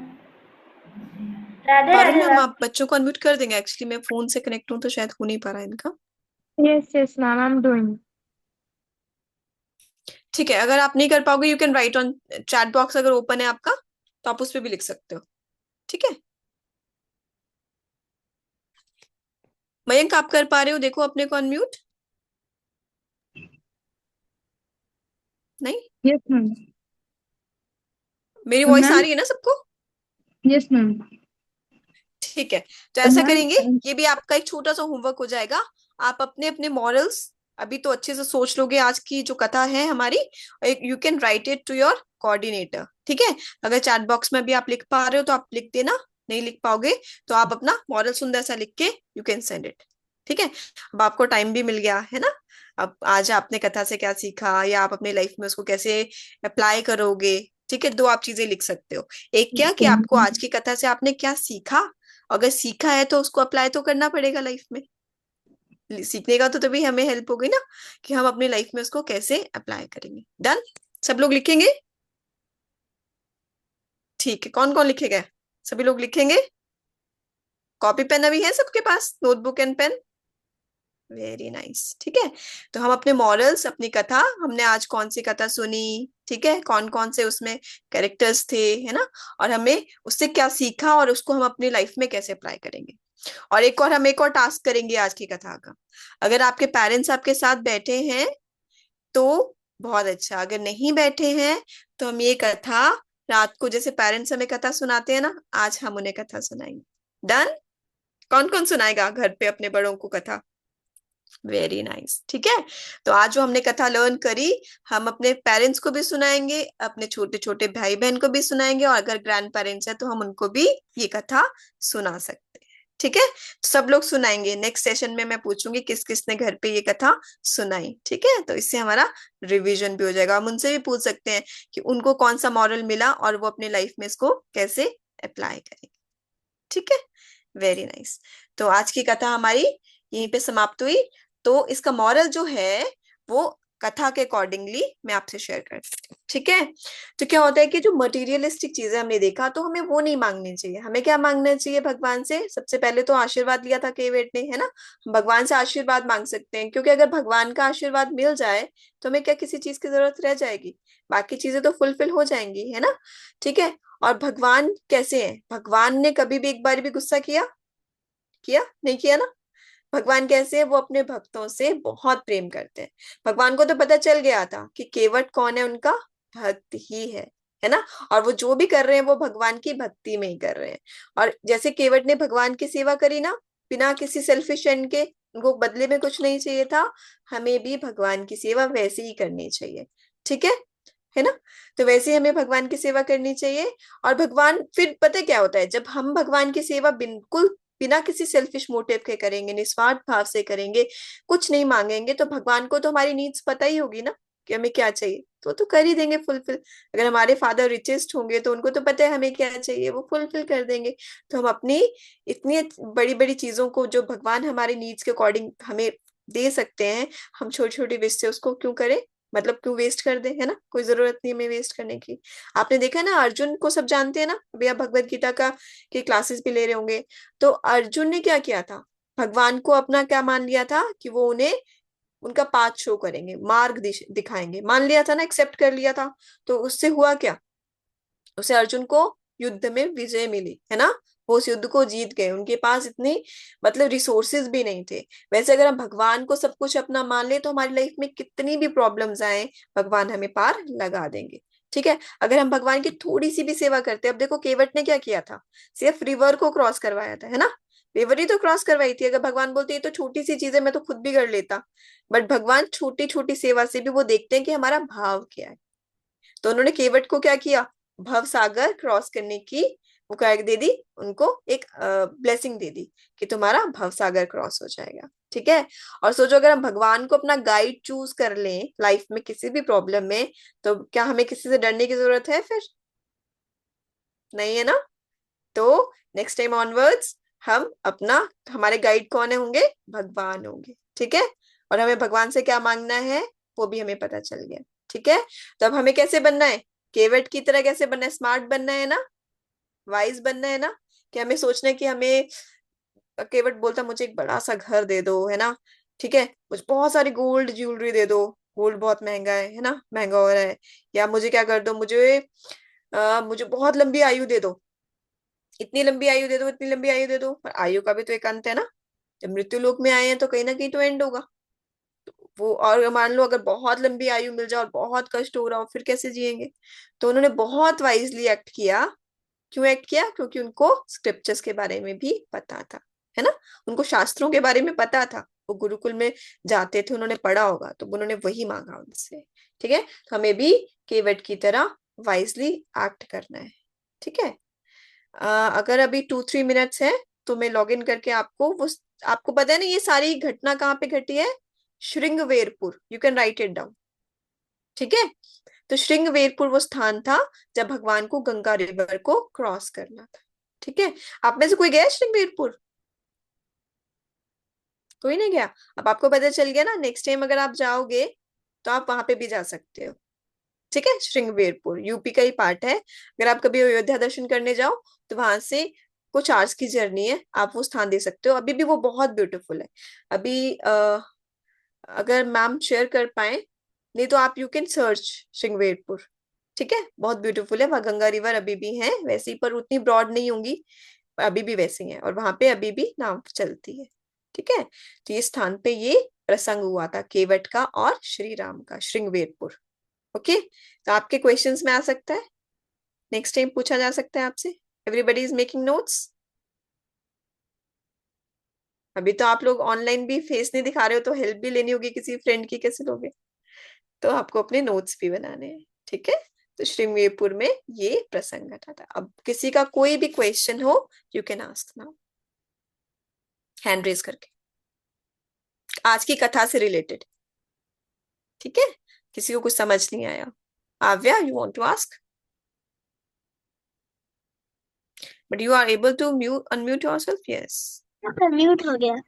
Radhe Parul Radhe ma'am, ma'am. आप बच्चों को अनम्यूट कर देंगे? एक्चुअली मैं फोन से कनेक्ट हूँ तो शायद हो नहीं पा रहा है इनका। Yes yes ma'am, I am doing. ठीक है, अगर आप नहीं कर पाओगे you can right on chat box, अगर ओपन है आपका तो आप उस पर भी लिख सकते हो, ठीक है? मयंक, आप कर पा रहे हो? देखो अपने को अनम्यूट। नहीं, यस मैम। मेरी वॉइस आ मैम रही है ना सबको? Yes ma'am. ठीक है, तो ऐसा मैम करेंगे, ये भी आपका एक छोटा सा होमवर्क हो जाएगा। आप अपने अपने मॉरल्स अभी तो अच्छे से सोच लोगे आज की जो कथा है हमारी, you can write it to your coordinator, ठीक है? अगर चैट बॉक्स में भी आप लिख पा रहे हो तो आप लिख देना, नहीं लिख पाओगे तो आप अपना मॉरल सुंदर सा लिख के यू कैन सेंड इट, ठीक है? अब आपको टाइम भी मिल गया है ना, अब आज आपने कथा से क्या सीखा या आप अपनी लाइफ में उसको कैसे अप्लाई करोगे, ठीक है? दो आप चीजें लिख सकते हो। एक क्या कि आपको आज की कथा से आपने क्या सीखा, अगर सीखा है तो उसको अप्लाई तो करना पड़ेगा लाइफ में। सीखने का तो तभी हमें हेल्प होगी ना कि हम अपनी लाइफ में उसको कैसे अप्लाई करेंगे। डन? सब लोग लिखेंगे? ठीक है, कौन कौन लिखेगा? सभी लोग लिखेंगे? कॉपी पेन अभी है सबके पास, notebook and pen? Very nice. ठीक है, तो हम अपने मॉरल्स, अपनी कथा, हमने आज कौन सी कथा सुनी, ठीक है, कौन कौन से उसमें कैरेक्टर्स थे, है ना, और हमें उससे क्या सीखा और उसको हम अपनी लाइफ में कैसे अप्लाई करेंगे। और हम एक और टास्क करेंगे आज की कथा का। अगर आपके पेरेंट्स आपके साथ बैठे हैं तो बहुत अच्छा, अगर नहीं बैठे हैं तो हम ये कथा रात को, जैसे पेरेंट्स हमें कथा सुनाते हैं ना, आज हम उन्हें कथा सुनाएंगे। डन? कौन कौन सुनाएगा घर पे अपने बड़ों को कथा? Very nice. ठीक है, तो आज जो हमने कथा लर्न करी, हम अपने पेरेंट्स को भी सुनाएंगे, अपने छोटे छोटे भाई बहन को भी सुनाएंगे, और अगर ग्रैंड पेरेंट्स है तो हम उनको भी ये कथा सुना सकते हैं। ठीक है, तो सब लोग सुनाएंगे। नेक्स्ट सेशन में मैं पूछूंगी किस किसने घर पे ये कथा सुनाई। ठीक है, तो इससे हमारा रिवीजन भी हो जाएगा। हम उनसे भी पूछ सकते हैं कि उनको कौन सा मॉरल मिला और वो अपने लाइफ में इसको कैसे अप्लाई करेंगे। ठीक है, वेरी नाइस। तो आज की कथा हमारी यहीं पे समाप्त हुई। तो इसका मॉरल जो है वो कथा के अकॉर्डिंगली मैं आपसे शेयर करती हूँ। ठीक है, तो क्या होता है कि जो मटेरियलिस्टिक चीजें हमने देखा तो हमें वो नहीं मांगनी चाहिए। हमें क्या मांगना चाहिए भगवान से? सबसे पहले तो आशीर्वाद लिया था केवट ने, है ना, हम भगवान से आशीर्वाद मांग सकते हैं, क्योंकि अगर भगवान का आशीर्वाद मिल जाए तो हमें क्या किसी चीज की जरूरत रह जाएगी? बाकी चीजें तो फुलफिल हो जाएंगी, है ना। ठीक है, और भगवान कैसे हैं? भगवान ने कभी भी एक बार भी गुस्सा किया नहीं किया ना। भगवान कैसे है? वो अपने भक्तों से बहुत प्रेम करते हैं। भगवान को तो पता चल गया था कि केवट कौन है, उनका भक्त ही है ना, और वो जो भी कर रहे हैं वो भगवान की भक्ति में ही कर रहे हैं। और जैसे केवट ने भगवान की सेवा करी ना, बिना किसी सेल्फिश एंड के, उनको बदले में कुछ नहीं चाहिए था, हमें भी भगवान की सेवा वैसे ही करनी चाहिए। ठीक है ना, तो वैसे ही हमें भगवान की सेवा करनी चाहिए। और भगवान फिर पता है क्या होता है, जब हम भगवान की सेवा बिल्कुल बिना किसी सेल्फिश मोटिव के करेंगे, निस्वार्थ भाव से करेंगे, कुछ नहीं मांगेंगे, तो भगवान को तो हमारी नीड्स पता ही होगी ना कि हमें क्या चाहिए, तो कर ही देंगे फुलफिल। अगर हमारे फादर रिचेस्ट होंगे तो उनको तो पता है हमें क्या चाहिए, वो फुलफिल कर देंगे। तो हम अपनी इतनी बड़ी बड़ी चीजों को जो भगवान हमारे नीड्स के अकॉर्डिंग हमें दे सकते हैं, हम छोटी छोटी विश से उसको क्यों करें, मतलब क्यों वेस्ट कर दे, है ना, कोई जरूरत नहीं हमें वेस्ट करने की। आपने देखा ना, अर्जुन को सब जानते हैं ना, अभी आप भगवत गीता का की क्लासेस भी ले रहे होंगे। तो अर्जुन ने क्या किया था, भगवान को अपना क्या मान लिया था कि वो उन्हें उनका पाथ शो करेंगे, मार्ग दिखाएंगे, मान लिया था ना, एक्सेप्ट कर लिया था। तो उससे हुआ क्या, उसे अर्जुन को युद्ध में विजय मिली, है ना, वो उस युद्ध को जीत गए। उनके पास इतनी मतलब रिसोर्सेज भी नहीं थे। वैसे अगर हम भगवान को सब कुछ अपना मान ले तो हमारी लाइफ में कितनी भी प्रॉब्लम्स आए, भगवान हमें पार लगा देंगे। ठीक है, अगर हम भगवान की थोड़ी सी भी सेवा करते हैं। अब देखो केवट ने क्या किया था, सिर्फ रिवर को क्रॉस करवाया था, है ना, रिवर ही तो क्रॉस करवाई थी। अगर भगवान बोलते ये तो छोटी सी चीज है, मैं तो खुद भी कर लेता, बट भगवान छोटी छोटी सेवा से भी वो देखते हैं कि हमारा भाव क्या है। तो उन्होंने केवट को क्या किया, भव सागर क्रॉस करने की वो क्या दे दी, उनको एक ब्लेसिंग दे दी कि तुम्हारा भव सागर क्रॉस हो जाएगा। ठीक है, और सोचो अगर हम भगवान को अपना गाइड चूज कर लें लाइफ में किसी भी प्रॉब्लम में, तो क्या हमें किसी से डरने की जरूरत है? फिर नहीं है ना। तो नेक्स्ट टाइम ऑनवर्ड्स हम अपना, हमारे गाइड कौन है होंगे, भगवान होंगे। ठीक है, और हमें भगवान से क्या मांगना है वो भी हमें पता चल गया। ठीक है, तो अब हमें कैसे बनना है, केवट की तरह कैसे बनना है, स्मार्ट बनना है ना, वाइज बनना है ना, कि हमें सोचना है कि हमें, केवट बोलता मुझे एक बड़ा सा घर दे दो, है ना, ठीक है, मुझे बहुत सारी गोल्ड ज्वेलरी दे दो, गोल्ड बहुत महंगा है ना, महंगा हो रहा है, या मुझे क्या कर दो, मुझे बहुत लंबी आयु दे दो, इतनी लंबी आयु दे दो, इतनी लंबी आयु दे दो। पर आयु का भी तो एक अंत है ना, जब मृत्यु लोक में आए हैं तो कहीं ना कहीं तो एंड होगा। वो और मान लो अगर बहुत लंबी आयु मिल जाए और बहुत कष्ट हो रहा हो, फिर कैसे जिएंगे। तो उन्होंने बहुत वाइजली एक्ट किया। क्यों एक्ट किया? क्योंकि उनको स्क्रिप्चर्स के बारे में भी पता था, है ना, उनको शास्त्रों के बारे में पता था, वो गुरुकुल में जाते थे, उन्होंने पढ़ा होगा, तो उन्होंने वही मांगा उनसे। ठीक है, तो हमें भी केवट की तरह वाइजली एक्ट करना है। ठीक है, अगर अभी 2-3 मिनट्स है तो मैं लॉग इन करके आपको पता है ना ये सारी घटना कहाँ पे घटी है, Shringverpur, you can write it down. ठीक है, तो श्रृंगवेरपुर वो स्थान था जब भगवान को गंगा रिवर को क्रॉस करना था। ठीक है, आप में से कोई गया श्रृंगवेरपुर? कोई नहीं गया? अब आपको पता चल गया ना, नेक्स्ट टाइम अगर आप जाओगे तो आप वहां पे भी जा सकते हो। ठीक है, श्रृंगवेरपुर यूपी का ही पार्ट है। अगर आप कभी अयोध्या दर्शन करने जाओ तो वहां से आपको 4 की जर्नी है, आप वो स्थान दे सकते हो, अभी भी वो बहुत ब्यूटीफुल है। अभी अगर मैम शेयर कर पाए, नहीं तो आप यू कैन सर्च श्रृंगवेरपुर, ठीक है, बहुत ब्यूटीफुल है वहाँ। गंगा रिवर अभी भी है वैसी, पर उतनी ब्रॉड नहीं होंगी, पर अभी भी वैसी है, और वहां पे अभी भी नाव चलती है, ठीक है। तो ये स्थान पे ये प्रसंग हुआ था केवट का और श्री राम का, श्रृंगवेरपुर। ओके, तो आपके क्वेश्चंस में आ सकता है, नेक्स्ट टाइम पूछा जा सकता है आपसे। Everybody is making notes. अभी तो आप लोग ऑनलाइन भी फेस नहीं दिखा रहे हो, तो हेल्प भी लेनी होगी किसी फ्रेंड की, कैसे लोगे? तो आपको अपने नोट्स भी बनाने हैं, ठीक है। तो श्रृंगवेरपुर में ये प्रसंग घटा था। अब किसी का कोई भी क्वेश्चन हो, you can ask now, hand raise करके, आज की कथा से रिलेटेड, ठीक है। किसी को कुछ समझ नहीं आया? Aavya, you want to ask, but you are able to unmute yourself. Yes, mute हो गया। आप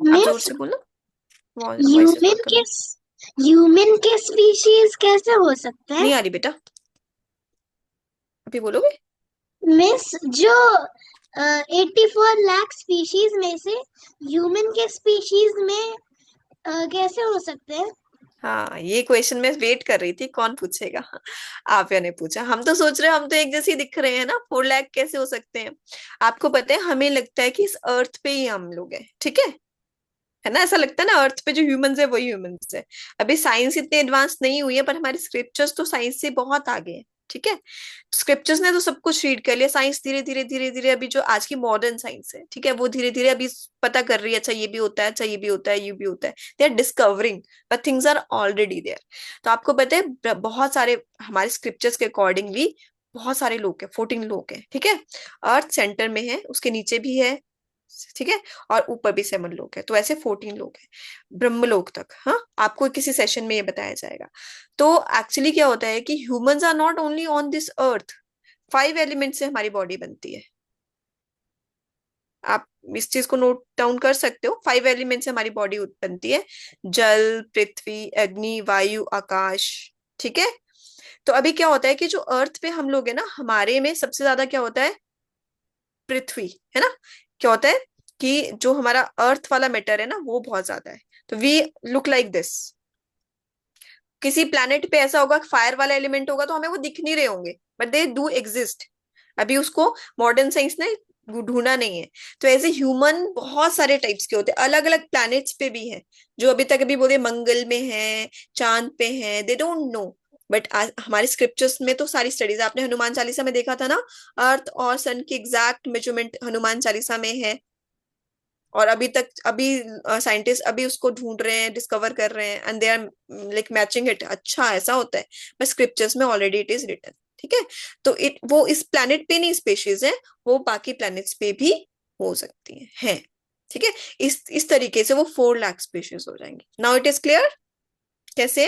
मिस, जोर से बोलो, वॉइस ह्यूमन के ह्यूमन के स्पीशीज कैसे हो सकते हैं? नहीं आ रही बेटा, अभी बोलोगे। मिस, जो 84 लाख स्पीशीज में से ह्यूमन के स्पीशीज में कैसे हो सकते हैं? हाँ, ये क्वेश्चन मैं वेट कर रही थी कौन पूछेगा। आव्या ने पूछा। हम तो सोच रहे हैं हम तो एक जैसे ही दिख रहे हैं ना, 4 लाख कैसे हो सकते हैं? आपको पता है, हमें लगता है कि इस अर्थ पे ही हम लोग हैं, ठीक है ना, ऐसा लगता है ना, अर्थ पे जो ह्यूमंस है वही ह्यूमंस है। अभी साइंस इतने एडवांस नहीं हुई है, पर हमारे स्क्रिप्चर्स तो साइंस से बहुत आगे हैं, ठीक है। स्क्रिप्चर्स ने तो सब कुछ रीड कर लिया, साइंस धीरे धीरे धीरे धीरे, अभी जो आज की मॉडर्न साइंस है, ठीक है, वो धीरे धीरे अभी पता कर रही है, अच्छा ये भी होता है, अच्छा ये भी होता है, ये भी होता है। They are discovering, but things are already there. तो आपको पता है, बहुत सारे हमारे स्क्रिप्चर्स के अकॉर्डिंगली बहुत सारे लोग हैं, 14 लोग हैं, ठीक है। अर्थ सेंटर में है, उसके नीचे भी है, ठीक है, और ऊपर भी 7 लोग हैं, तो ऐसे 14 लोग हैं ब्रह्मलोक तक। हाँ, आपको किसी सेशन में ये बताया जाएगा। तो एक्चुअली क्या होता है कि humans are not only on this earth, 5 element से हमारी बॉडी बनती है। आप इस चीज को नोट डाउन कर सकते हो, 5 एलिमेंट से हमारी बॉडी बनती है, जल, पृथ्वी, अग्नि, वायु, आकाश, ठीक है। तो अभी क्या होता है कि जो अर्थ पे हम लोग है ना, हमारे में सबसे ज्यादा क्या होता है, पृथ्वी, है ना। क्या होता है कि जो हमारा अर्थ वाला मैटर है ना, वो बहुत ज्यादा है, तो वी लुक लाइक दिस। किसी प्लैनेट पे ऐसा होगा, फायर वाला एलिमेंट होगा, तो हमें वो दिख नहीं रहे होंगे, बट दे डू एग्जिस्ट। अभी उसको मॉडर्न साइंस ने ढूंढा नहीं है। तो ऐसे ह्यूमन बहुत सारे टाइप्स के होते हैं, अलग अलग प्लैनेट्स पे भी हैं, जो अभी तक अभी बोले मंगल में है, चांद पे है, दे डोंट नो। बट हमारे स्क्रिप्चर्स में तो सारी स्टडीज, आपने हनुमान चालीसा में देखा था ना, अर्थ और सन की एग्जैक्ट मेजरमेंट हनुमान चालीसा में है। और अभी तक अभी साइंटिस्ट अभी उसको ढूंढ रहे हैं, डिस्कवर कर रहे हैं, and they are like matching it. अच्छा, ऐसा होता है, बट स्क्रिप्चर्स में ऑलरेडी इट इज रिटन, ठीक है। तो वो इस प्लैनेट पे नहीं स्पेशीज है, वो बाकी प्लैनेट्स पे भी हो सकती है, ठीक है। इस तरीके से वो 4 लाख स्पेशीज हो जाएंगी। नाउ इट इज क्लियर कैसे?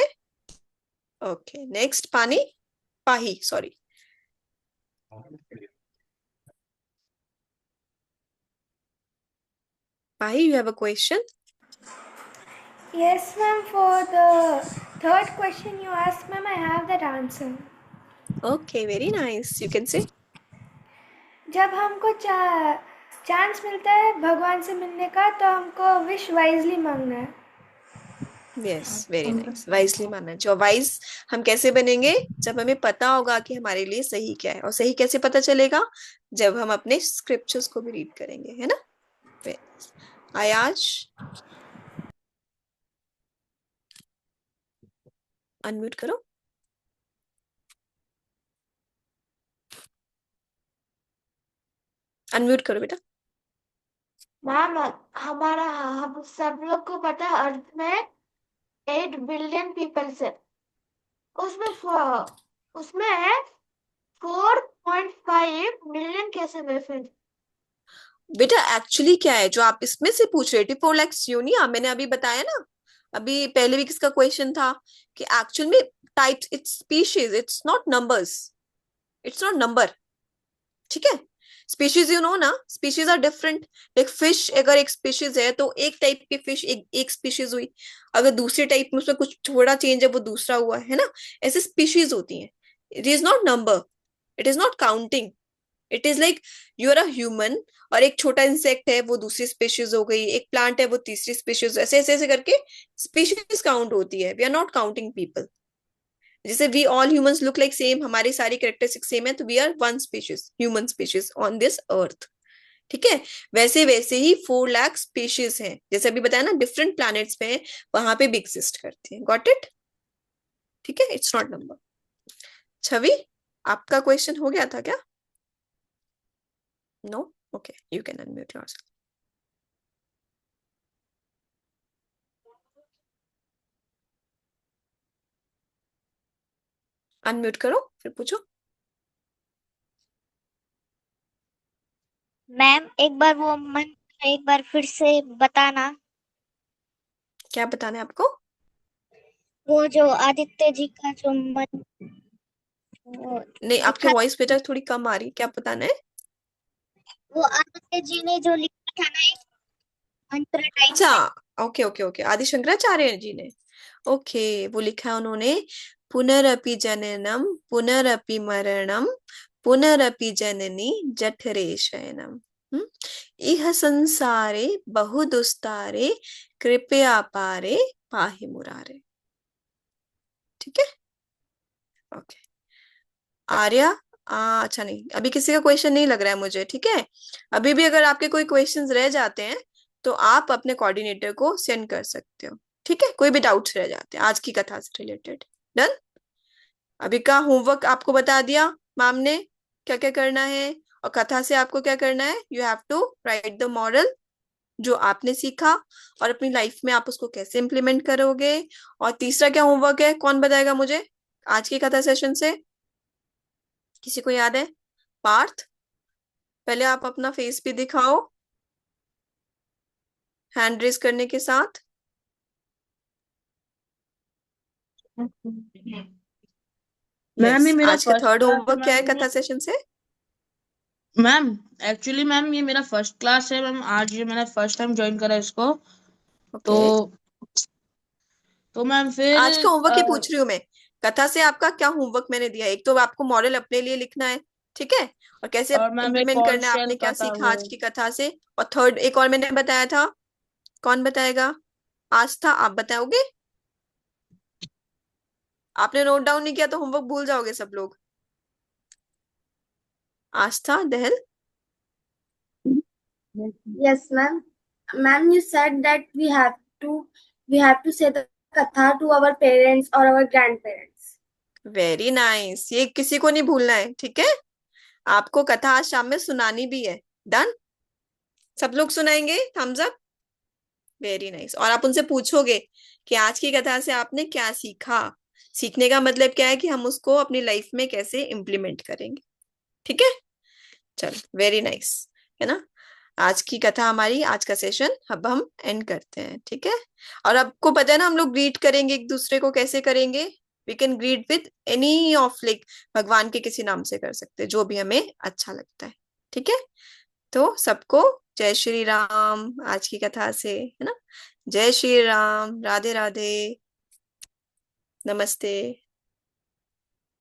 ओके, नेक्स्ट पानी, पाही, sorry. Pahi, you have a question? Yes, ma'am. For the third question you asked, ma'am, I have that answer. Okay, very nice. You can say. जब हमको chance मिलता है भगवान से मिलने का, तो हमको विश वाइजली मांगना है। Yes, very nice. वाइजली मानना चाहिए। और वाइज हम कैसे बनेंगे? जब हमें पता होगा कि हमारे लिए सही क्या है। और सही कैसे पता चलेगा? जब हम अपने स्क्रिप्चर्स को भी रीड करेंगे, है ना। आयाज, अनम्यूट करो। अनम्यूट करो बेटा। मैम, हमारा हम सब लोग को पता है अर्थ में 8 बिलियन पीपल्स है, उसमें 4.5 मिलियन कैसे में फिर? बेटा एक्चुअली क्या है जो आप इसमें से पूछ रहे थे, 4 लाख यूनिया, मैंने अभी बताया ना, अभी पहले भी किसका क्वेश्चन था कि एक्चुअल में types, it's species, it's not numbers, it's not number, ठीक है। स्पीशीज यू नो ना, species are different. Like fish, अगर एक स्पीशीज है तो एक टाइप की फिश एक स्पीशीज हुई, अगर दूसरे टाइप में उसमें कुछ थोड़ा चेंज है वो दूसरा हुआ, है ना। ऐसे स्पीशीज होती हैं। It is not number, it is not counting, it is like you are a human, और एक छोटा इंसेक्ट है वो दूसरी स्पीशीज हो गई, एक प्लांट है वो तीसरी स्पीशीज, ऐसे ऐसे ऐसे करके स्पीशीज काउंट होती है। We are not counting people. जैसे we all humans look like same, हमारी सारी कैरेक्टरिस्टिक सेम है, तो we are one species, human species on this earth. ठीक है, वैसे वैसे ही 4 लाख स्पीशीज हैं, जैसे अभी बताया ना डिफरेंट प्लैनेट्स पे हैं, वहां पे भी एग्जिस्ट करते हैं। Got it? ठीक है, इट्स नॉट नंबर। छवि, आपका क्वेश्चन हो गया था क्या? No? Okay, you can unmute yourself. Unmute करो फिर पूछो। मैम एक बार वो मंत्र एक बार फिर से बताना। क्या बताना है आपको? वो जो आदित्य जी का जो मंत्र वो नहीं, आपकी लिखा, वॉइस बेटा थोड़ी कम आ रही, क्या बताना है? वो आदित्य जी ने जो लिखा था ना, एक मंत्र टाइप अच्छा, में। ओके ओके ओके, आदि शंकराचार्य जी ने, ओके, वो लिखा है उन्होंने, पुनरपि जननम पुनरपि मरणम पुनरपि जननी जठरे शयनम। इह संसारे बहु दुस्तारे कृपया पारे पाहि मुरारे। ठीक है, ओके। आर्या, अच्छा नहीं, अभी किसी का क्वेश्चन नहीं लग रहा है मुझे। ठीक है, अभी भी अगर आपके कोई क्वेश्चंस रह जाते हैं तो आप अपने कोऑर्डिनेटर को सेंड कर सकते हो। ठीक है, कोई भी डाउट्स रह जाते हैं आज की कथा से रिलेटेड। डन? अभी का होमवर्क आपको बता दिया मैम ने, क्या क्या करना है, और कथा से आपको क्या करना है, you have to write the moral जो आपने सीखा, और अपनी लाइफ में आप उसको कैसे इम्प्लीमेंट करोगे। और तीसरा क्या होमवर्क है, कौन बताएगा मुझे आज की कथा सेशन से? किसी को याद है? पार्थ, पहले आप अपना फेस भी दिखाओ हैंड रेज करने के साथ। मैम ये यस, मेरा आज का फर्स्ट थर्ड क्लास है होमवर्क क्या है मैम। कथा सेशन से? मैम एक्चुअली मैम ये मेरा फर्स्ट क्लास है मैम, आज ये मैंने फर्स्ट टाइम ज्वाइन करा इसको। तो ओके, मैम फिर आज का होमवर्क ही पूछ रही हूँ मैं। कथा से आपका क्या होमवर्क मैंने दिया है? एक तो आपको मॉरल अपने लिए लिखना है, ठीक है, और कैसे और मैम एक इम्प्लीमेंट और करना है, शेल आपने का क्या था सीखा वो। आज की कथा से। और थर्ड एक और मैंने बताया था, कौन बताएगा? आस्था, आप बताओगे? आपने नोट डाउन नहीं किया तो होमवर्क भूल जाओगे सब लोग। आस्था, दहल। Yes, ma'am. Ma'am, you said that we have to say the katha to our parents or our grandparents. Very nice, ये किसी को नहीं भूलना है। ठीक है, आपको कथा आज शाम में सुनानी भी है। डन? सब लोग सुनाएंगे? Thumbs up. Very nice. और आप उनसे पूछोगे कि आज की कथा से आपने क्या सीखा। सीखने का मतलब क्या है कि हम उसको अपनी लाइफ में कैसे इम्प्लीमेंट करेंगे। ठीक है, चलो, वेरी नाइस, है ना? आज की कथा हमारी, आज का सेशन अब हम एंड करते हैं। ठीक है, और आपको पता है ना हम लोग ग्रीट करेंगे एक दूसरे को, कैसे करेंगे? We can greet with any of like भगवान के किसी नाम से कर सकते हैं, जो भी हमें अच्छा लगता है। ठीक है, तो सबको जय श्री राम आज की कथा से, है ना? जय श्री राम, राधे राधे, नमस्ते।